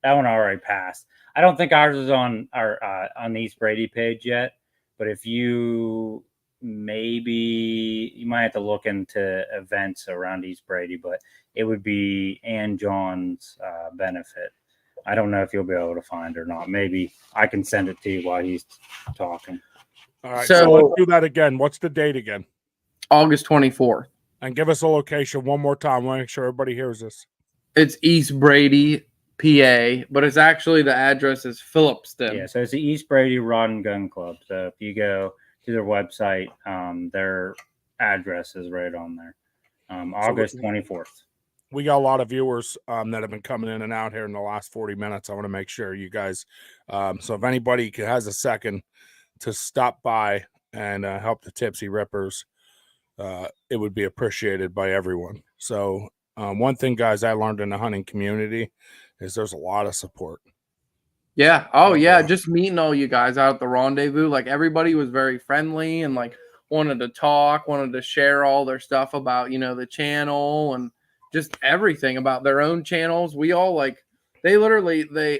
already passed. I don't think ours is on on the East Brady page yet. But if you might have to look into events around East Brady. But it would be Ann John's benefit. I don't know if you'll be able to find it or not. Maybe I can send it to you while he's talking. All right, so let's do that again. What's the date again? August 24th. And give us a location one more time. I want to make sure everybody hears this. It's East Brady, PA, but it's actually the address is Phillipston. Yeah, so it's the East Brady Rod and Gun Club. So if you go to their website, their address is right on there. August 24th. We got a lot of viewers that have been coming in and out here in the last 40 minutes. I want to make sure you guys, so if anybody has a second to stop by and help the Tipsy Rippers, it would be appreciated by everyone. So one thing, guys, I learned in the hunting community is there's a lot of support. Yeah. Oh, yeah. Just meeting all you guys out at the rendezvous. Like, everybody was very friendly and like wanted to talk, wanted to share all their stuff about, the channel and just everything about their own channels. We all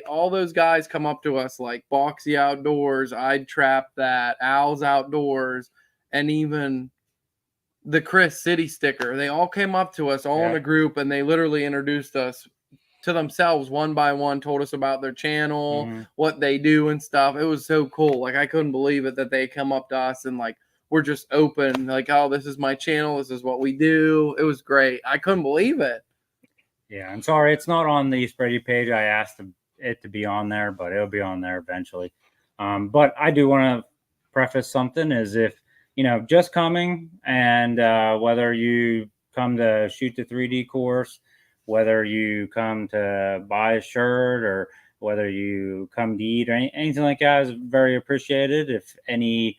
all those guys come up to us like Boxy Outdoors, I'd Trap That, Owls Outdoors, and even the Chris City sticker. They all came up to us all in a group, and they literally introduced us to themselves one by one, told us about their channel, what they do and stuff. It was so cool. Like, I couldn't believe it that they come up to us and like, we're just open. Like, oh, this is my channel. This is what we do. It was great. I couldn't believe it. Yeah, I'm sorry. It's not on the East Brady page. I asked it to be on there, but it'll be on there eventually. But I do want to preface something is if, just coming and whether you come to shoot the 3D course, whether you come to buy a shirt or whether you come to eat or anything like that is very appreciated. If any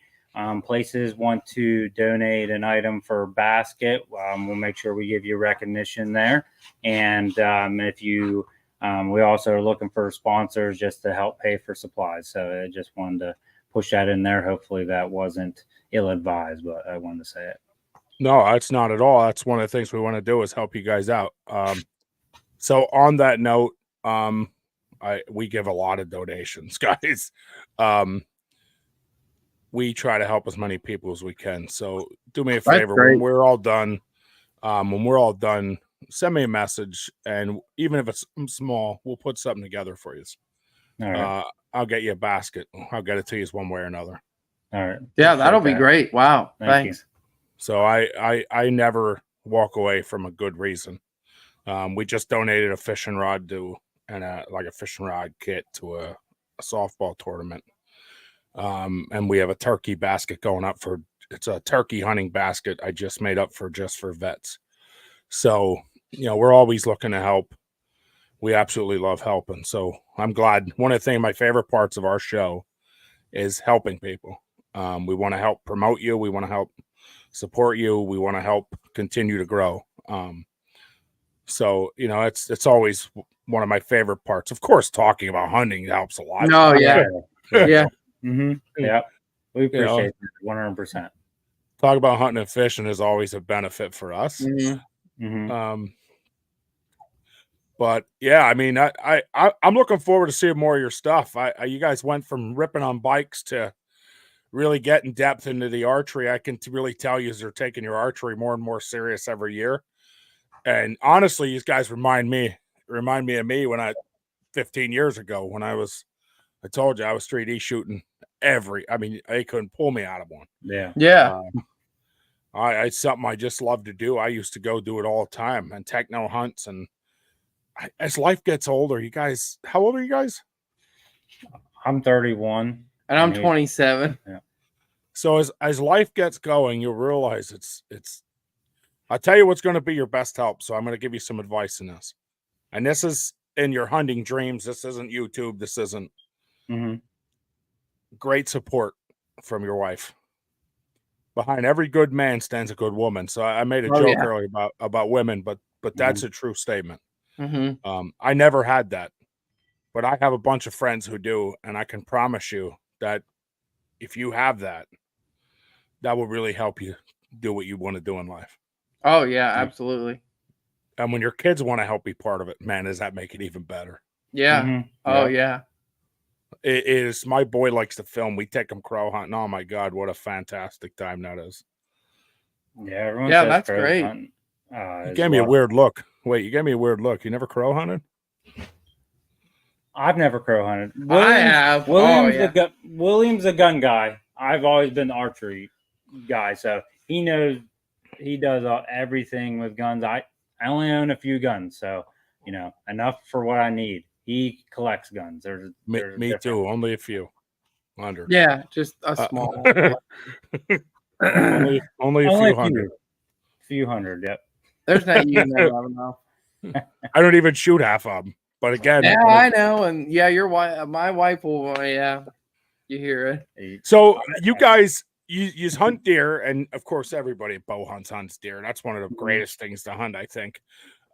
places want to donate an item for a basket, we'll make sure we give you recognition there. And if you, we also are looking for sponsors just to help pay for supplies. So I just wanted to push that in there. Hopefully that wasn't ill-advised, but I wanted to say it. No, that's not at all. That's one of the things we want to do is help you guys out. So on that note, we give a lot of donations, guys. We try to help as many people as we can. So do me a favor when we're all done. Send me a message, and even if it's small, we'll put something together for you. All right. I'll get you a basket. I'll get it to you one way or another. All right. Yeah, that'll be great. Wow. Thank you. So I never walk away from a good reason. We just donated a fishing rod and a fishing rod kit to a softball tournament. And we have a turkey basket going up it's a turkey hunting basket I just made up for vets. So, we're always looking to help. We absolutely love helping. So I'm glad. One of my favorite parts of our show is helping people. We want to help promote you. We want to help support you. We want to help continue to grow. So, it's always one of my favorite parts. Of course, talking about hunting helps a lot. No, yeah. Yeah. Yeah. We appreciate it 100%. Talk about hunting and fishing is always a benefit for us. But yeah, I mean, I'm looking forward to seeing more of your stuff. You guys went from ripping on bikes to really getting depth into the archery. I can really tell you you're taking your archery more and more serious every year. And honestly, you guys remind me of me when 15 years ago when I told you I was 3D shooting they couldn't pull me out of one. Yeah. Yeah. It's something I just love to do. I used to go do it all the time and techno hunts. And as life gets older, you guys, how old are you guys? I'm 31. And I'm 27. Yeah. So as life gets going, you'll realize it's I'll tell you what's going to be your best help. So I'm going to give you some advice in this. And this is in your hunting dreams. This isn't YouTube. This isn't great support from your wife. Behind every good man stands a good woman. So I made a joke earlier about women, but that's a true statement. I never had that, but I have a bunch of friends who do, and I can promise you that if you have that, that will really help you do what you want to do in life. Oh yeah, absolutely. And when your kids want to help be part of it, man, does that make it even better? Yeah. Oh yeah. It is. My boy likes to film. We take him crow hunting. Oh my God, what a fantastic time that is. Yeah, everyone Yeah, says that's crow great. hunting, You is gave me a what- weird look. Wait, you gave me a weird look. You never crow hunted? I've never crow hunted. I have. William's a gun guy. I've always been the archery guy, so he knows. He does everything with guns. I only own a few guns, so enough for what I need. He collects guns. There's Me too. Only a few. 100. Yeah, just a small. only a few hundred. Few hundred. Yep. There's not you never have enough. I don't even shoot half of them. But again, Yeah, I know, and yeah, your wife, my wife will. Yeah, you hear it. So you guys, you hunt deer, and of course, everybody at bow hunts deer. That's one of the greatest things to hunt, I think.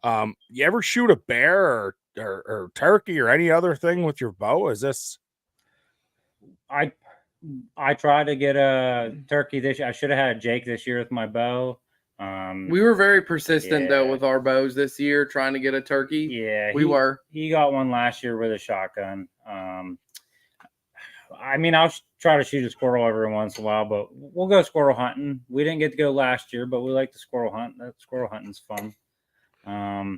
You ever shoot a bear or turkey or any other thing with your bow? Is this? I tried to get a turkey this year. I should have had a Jake this year with my bow. We were very persistent though with our bows this year, trying to get a turkey. Yeah, we were. He got one last year with a shotgun. I mean, I'll try to shoot a squirrel every once in a while, but we'll go squirrel hunting. We didn't get to go last year, but we like the squirrel hunt. That squirrel hunting's fun. I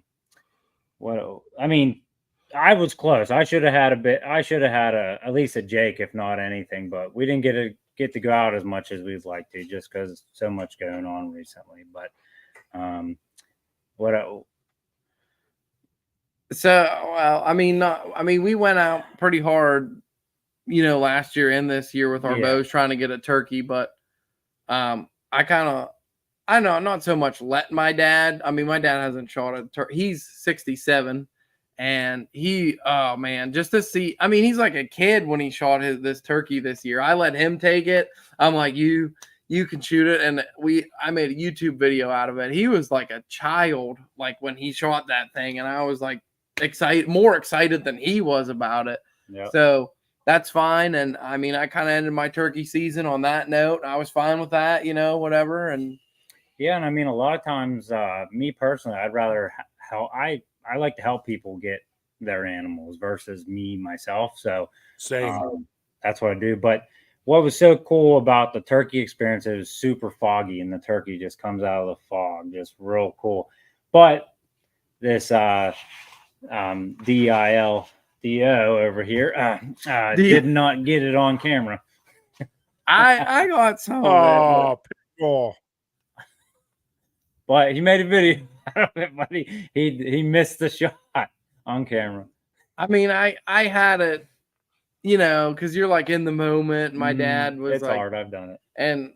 was close. I should have had at least a Jake, if not anything, but we didn't get to go out as much as we'd like to, just because so much going on recently. But we went out pretty hard, last year and this year with our bows trying to get a turkey, but I know not so much let my dad. I mean, my dad hasn't shot a turkey. He's 67. And just to see, I mean, he's like a kid when he shot this turkey this year. I let him take it. I'm like, you can shoot it. And I made a YouTube video out of it. He was like a child, like when he shot that thing. And I was like more excited than he was about it. Yep. So that's fine. And I mean, I kind of ended my turkey season on that note. I was fine with that, whatever. And yeah. And I mean, a lot of times, me personally, I'd rather I like to help people get their animals versus me myself. So same. That's what I do. But what was so cool about the turkey experience, it was super foggy, and the turkey just comes out of the fog, just real cool. But this DILDO over here did not get it on camera. I got some of it. People. But he made a video. But he missed the shot on camera. I mean, I had it, because you're like in the moment. My dad was it's hard. I've done it, and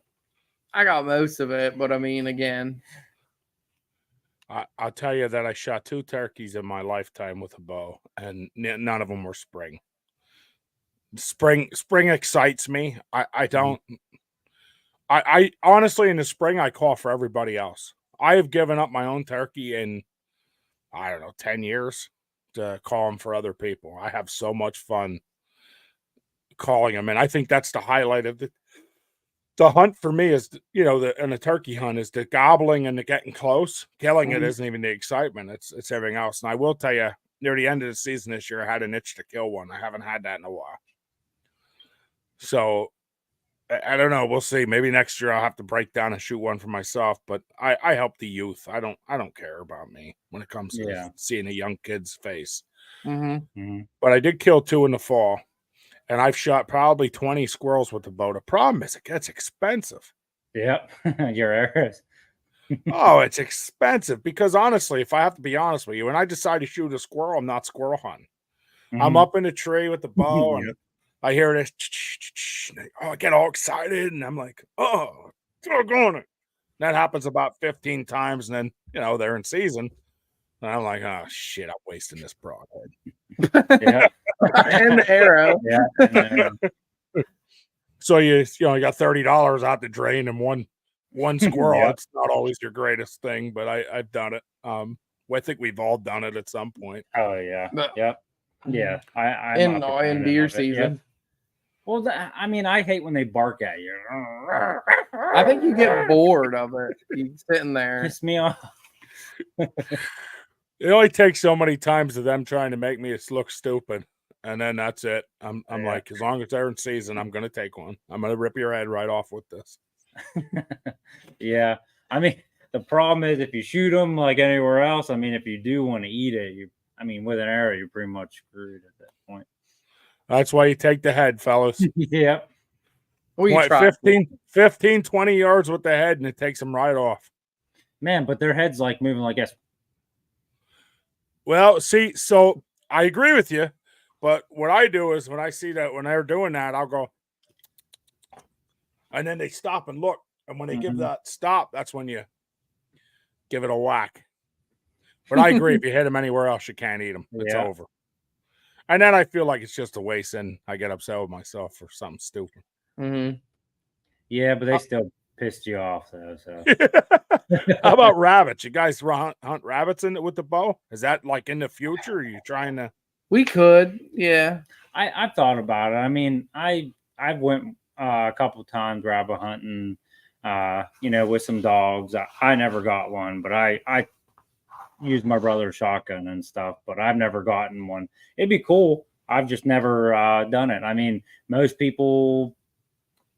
I got most of it. But I mean, again, I'll tell you that I shot 2 turkeys in my lifetime with a bow, and none of them were spring. Spring excites me. I don't. I honestly, in the spring, I call for everybody else. I have given up my own turkey in, 10 years to call them for other people. I have so much fun calling them. And I think that's the highlight of the hunt for me is, and the turkey hunt is the gobbling and the getting close. Killing it isn't even the excitement. It's everything else. And I will tell you, near the end of the season this year, I had an itch to kill one. I haven't had that in a while. So I don't know. We'll see. Maybe next year I'll have to break down and shoot one for myself. But I help the youth. I don't care about me when it comes to seeing a young kid's face. But I did kill 2 in the fall, and I've shot probably 20 squirrels with the bow. The problem is it gets expensive. Yep, your errors. Oh, it's expensive because honestly, if I have to be honest with you, when I decide to shoot a squirrel, I'm not squirrel hunting. I'm up in the tree with the bow and I hear this, I get all excited, and I'm like, oh, doggone it. That happens about 15 times, and then, they're in season. And I'm like, oh shit, I'm wasting this broadhead. Yeah. And the arrow. Yeah. And, So you got $30 out the drain and one squirrel. Yep. It's not always your greatest thing, but I've done it. I think we've all done it at some point. oh yeah. But- Yep. Yeah. I'm in a proponent deer of it. season. Yep. Well, I mean, I hate when they bark at you. I think you get bored of it. You sitting there. Piss me off. It only takes so many times of them trying to make me look stupid, and then that's it. I'm Yeah. like, as long as they're in season, I'm gonna take one. I'm gonna rip your head right off with this. Yeah. I mean, the problem is if you shoot them like anywhere else, I mean, if you do want to eat it, with an arrow, you're pretty much screwed at that point. That's why you take the head, fellas. Yep. We What, try. 15, 20 yards with the head, and it takes them right off. Man, but their head's like moving like this. Well, see, so I agree with you, but what I do is when I see that when they're doing that, I'll go, and then they stop and look, and when they give Mhm. that stop, that's when you give it a whack. But I agree, if you hit them anywhere else, you can't eat them. It's Yeah. over. And then I feel like it's just a waste, and I get upset with myself for something stupid. Mm-hmm. Yeah, but they still pissed you off though. So How about rabbits? You guys hunt rabbits with the bow? Is that like in the future? Or are you trying to? We could, yeah. I've thought about it. I mean, I went a couple times rabbit hunting, with some dogs. I never got one, but I used my brother's shotgun and stuff. But I've never gotten one. It'd be cool. I've just never done it. I mean, most people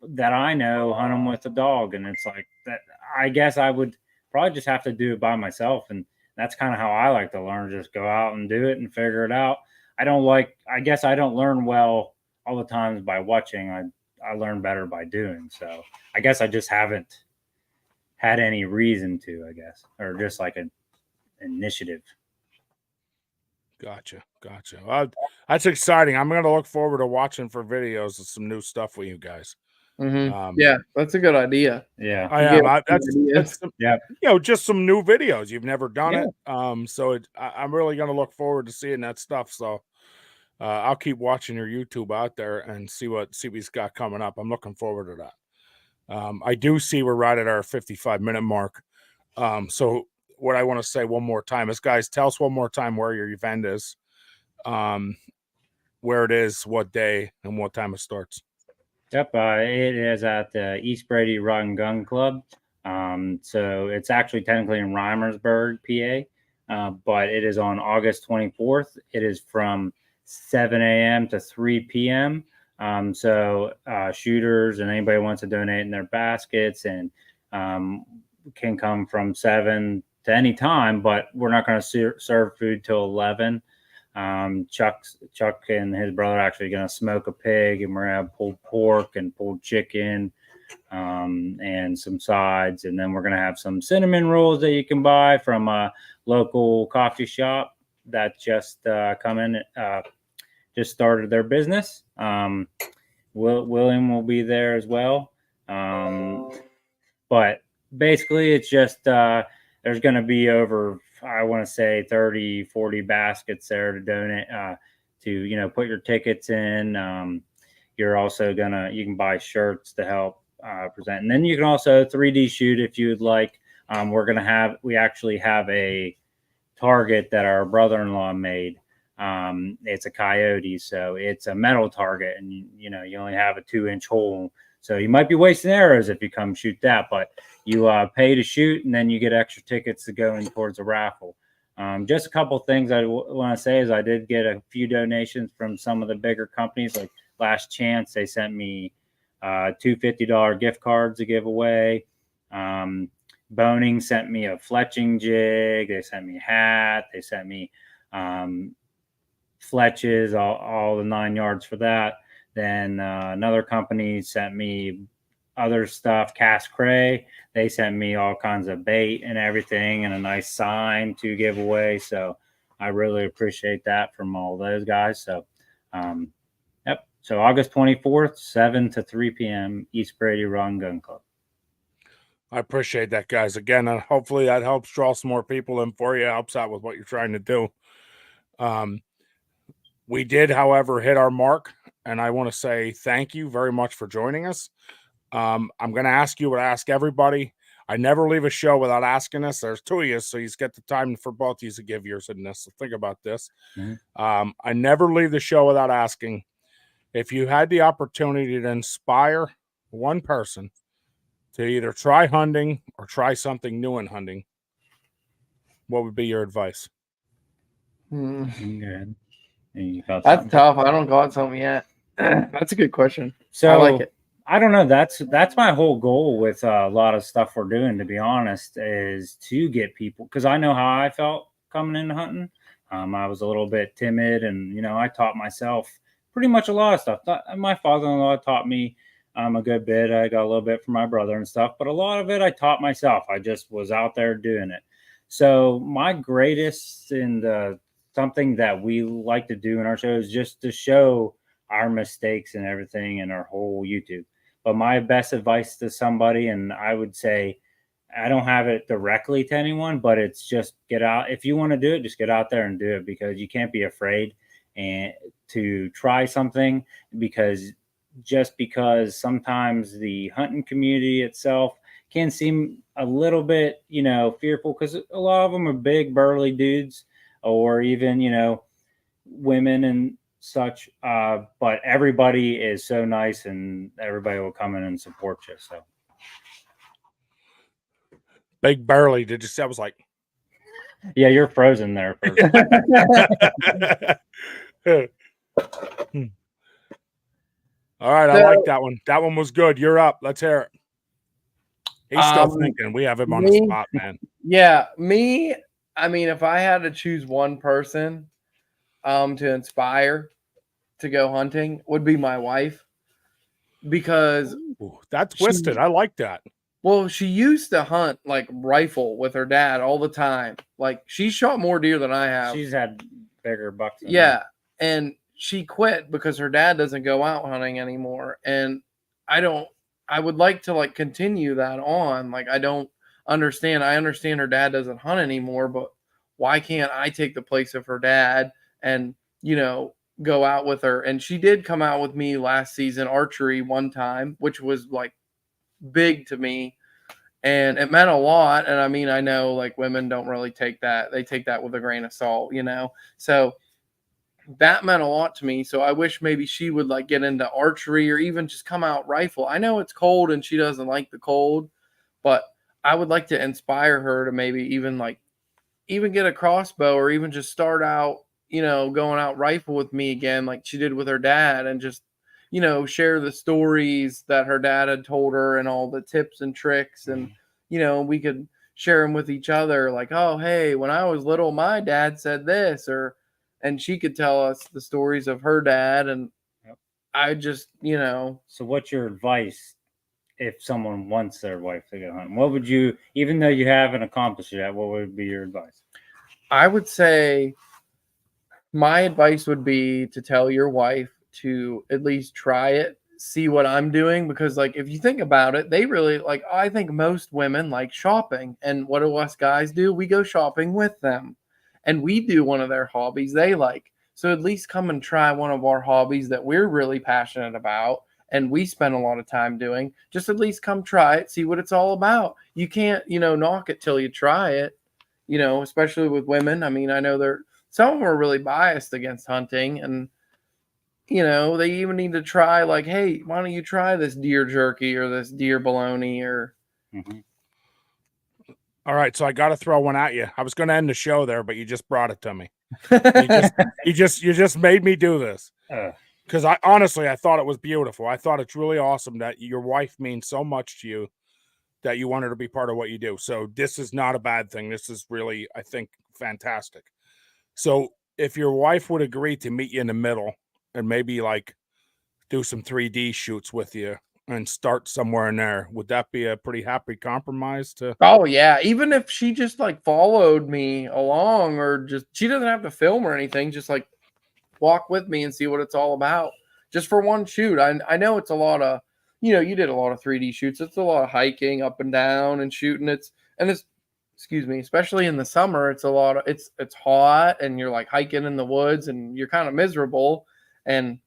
that I know hunt them with a dog, and it's like that. I guess I would probably just have to do it by myself, and that's kind of how I like to learn. Just go out and do it and figure it out. I guess I don't learn well all the times by watching. I learn better by doing. So I guess I just haven't had any reason to, I guess, or just like an initiative. Gotcha. Well, that's exciting. I'm going to look forward to watching for videos of some new stuff with you guys. Mm-hmm. Yeah, that's a good idea. Yeah. I am. That's some, Yeah. Just some new videos. You've never done it. So I'm really going to look forward to seeing that stuff. So I'll keep watching your YouTube out there and see what he's got coming up. I'm looking forward to that. I do see we're right at our 55-minute mark. So what I want to say one more time is, guys, tell us one more time where your event is, where it is, what day, and what time it starts. Yep, it is at the East Brady Rod and Gun Club. So it's actually technically in Reimersburg, PA, but it is on August 24th. It is from 7 a.m. to 3 p.m. So shooters and anybody wants to donate in their baskets and can come from 7 to any time, but we're not going to serve food till 11. Chuck and his brother are actually going to smoke a pig, and we're going to have pulled pork and pulled chicken, and some sides. And then we're going to have some cinnamon rolls that you can buy from a local coffee shop that just just started their business. William will be there as well. But basically it's just, there's going to be over, I want to say 30, 40 baskets there to donate, to, put your tickets in. You're also you can buy shirts to help present. And then you can also 3D shoot if you would like. We actually have a target that our brother-in-law made. It's a coyote, so it's a metal target, and you only have a 2-inch hole. So you might be wasting arrows if you come shoot that, but you pay to shoot, and then you get extra tickets to go in towards a raffle. Just a couple things I want to say is I did get a few donations from some of the bigger companies, like Last Chance. They sent me two $50 gift cards to give away. Boning sent me a fletching jig. They sent me a hat. They sent me fletches, all the 9 yards for that. Then another company sent me other stuff, Cass Cray. They sent me all kinds of bait and everything and a nice sign to give away. So I really appreciate that from all those guys. So, yep. So August 24th, 7 to 3 p.m., East Brady Rod and Gun Club. I appreciate that, guys. Again, hopefully that helps draw some more people in for you. Helps out with what you're trying to do. We did, however, hit our mark, and I want to say thank you very much for joining us. I'm going to ask you what I ask everybody. I never leave a show without asking this. There's two of you, so you get the time for both of you to give yours in this. So think about this. I never leave the show without asking, if you had the opportunity to inspire one person to either try hunting or try something new in hunting, what would be your advice? Good. You got That's something? tough. I don't got something yet. That's a good question. So I like it. I don't know. That's my whole goal with a lot of stuff we're doing, to be honest, is to get people, because I know how I felt coming into hunting. I was a little bit timid, and I taught myself pretty much a lot of stuff. My father-in-law taught me a good bit. I got a little bit from my brother and stuff, but a lot of it I taught myself. I just was out there doing it. So my greatest and something that we like to do in our show is just to show our mistakes and everything in our whole YouTube. But my best advice to somebody, and I would say, I don't have it directly to anyone, but it's just get out. If you want to do it, just get out there and do it, because you can't be afraid and to try something, because sometimes the hunting community itself can seem a little bit, fearful, because a lot of them are big, burly dudes, or even, women and such. But everybody is so nice, and everybody will come in and support you. So. Big Burley, did you say? I was like, yeah, you're frozen there. All right, I like that one. That one was good. You're up. Let's hear it. He's still thinking. We have him on the spot, man. Yeah, me. I mean, if I had to choose one person to inspire to go hunting, would be my wife, because that's twisted. I like that. Well, she used to hunt like rifle with her dad all the time. Like, she shot more deer than I have. She's had bigger bucks than yeah, me. and she quit because her dad doesn't go out hunting anymore. And I would like to like continue that on. Like, I don't understand. I understand her dad doesn't hunt anymore, but why can't I take the place of her dad and, go out with her? And she did come out with me last season, archery one time, which was like big to me, and it meant a lot. And I mean, I know like women don't really take that. They take that with a grain of salt, so that meant a lot to me. So I wish maybe she would like get into archery, or even just come out rifle. I know it's cold and she doesn't like the cold, but I would like to inspire her to maybe even get a crossbow, or even just start out, going out rifle with me again, like she did with her dad, and just, share the stories that her dad had told her, and all the tips and tricks. And, we could share them with each other. Like, oh, hey, when I was little, my dad said this, and she could tell us the stories of her dad. And I just, So what's your advice if someone wants their wife to go hunting? What would you, even though you haven't accomplished that, what would be your advice? I would say my advice would be to tell your wife to at least try it, see what I'm doing. Because like, if you think about it, they really like, I think most women like shopping. And what do us guys do? We go shopping with them, and we do one of their hobbies they like. So at least come and try one of our hobbies that we're really passionate about and we spend a lot of time doing. Just at least come try it, see what it's all about. You can't, knock it till you try it, especially with women. I mean, I know some of them are really biased against hunting, and they even need to try, like, hey, why don't you try this deer jerky or this deer bologna or. All right, so I got to throw one at you. I was going to end the show there, but you just brought it to me. You just made me do this, because I honestly thought it was beautiful. I thought it's really awesome that your wife means so much to you that you want her to be part of what you do. So this is not a bad thing. This is really, I think, fantastic. So if your wife would agree to meet you in the middle and maybe like do some 3D shoots with you and start somewhere in there, would that be a pretty happy compromise to? Oh yeah, even if she just like followed me along, or just, she doesn't have to film or anything, just like walk with me and see what it's all about, just for one shoot. I know it's a lot of, you did a lot of 3D shoots. It's a lot of hiking up and down and shooting. Excuse me, especially in the summer, it's hot and you're like hiking in the woods and you're kind of miserable. And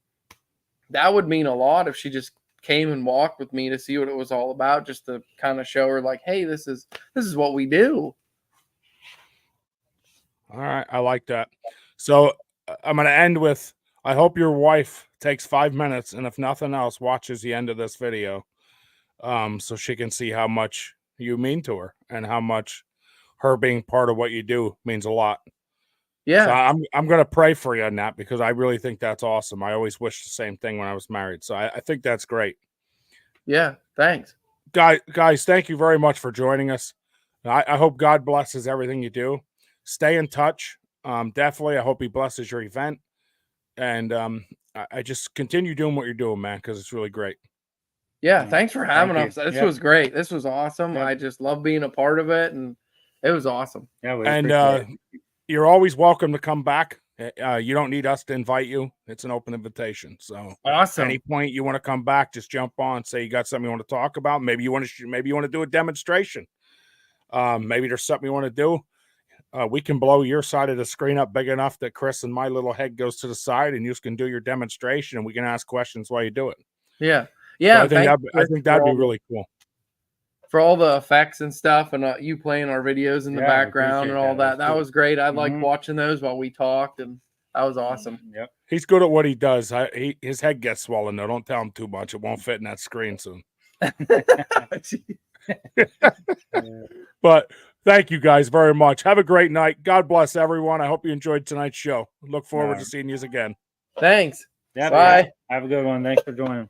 that would mean a lot if she just came and walked with me to see what it was all about, just to kind of show her like, hey, this is what we do. All right, I like that. So I'm going to end with, I hope your wife takes 5 minutes, and if nothing else, watches the end of this video, so she can see how much you mean to her and how much her being part of what you do means a lot. Yeah. So I'm going to pray for you on that, because I really think that's awesome. I always wished the same thing when I was married. So I think that's great. Yeah. Thanks. Guys, thank you very much for joining us. I hope God blesses everything you do. Stay in touch. Definitely. I hope he blesses your event. And I just continue doing what you're doing, man, because it's really great. Yeah. Thanks for having Thank us. you. This Yep. was great. This was awesome. Yep. I just love being a part of it. And it was awesome. Yeah, we And appreciate it. you're always welcome to come back. You don't need us to invite you. It's an open invitation. So Awesome. any point you want to come back, just jump on, say you got something you want to talk about. Maybe you want to do a demonstration. Maybe there's something you want to do. We can blow your side of the screen up big enough that Chris and my little head goes to the side, and you can do your demonstration, and we can ask questions while you do it. Yeah. Yeah. So I think that'd be really cool. For all the effects and stuff, and you playing our videos in the Yeah, I background and appreciate all that. that. That Cool. was great. I liked Mhm. watching those while we talked, and that was awesome. Yep. He's good at what he does. His head gets swollen, though. Don't tell him too much. It won't fit in that screen soon. But thank you guys very much. Have a great night. God bless everyone. I hope you enjoyed tonight's show. Look forward to seeing you again. Thanks. Yeah, Bye. Have a good one. Thanks for joining.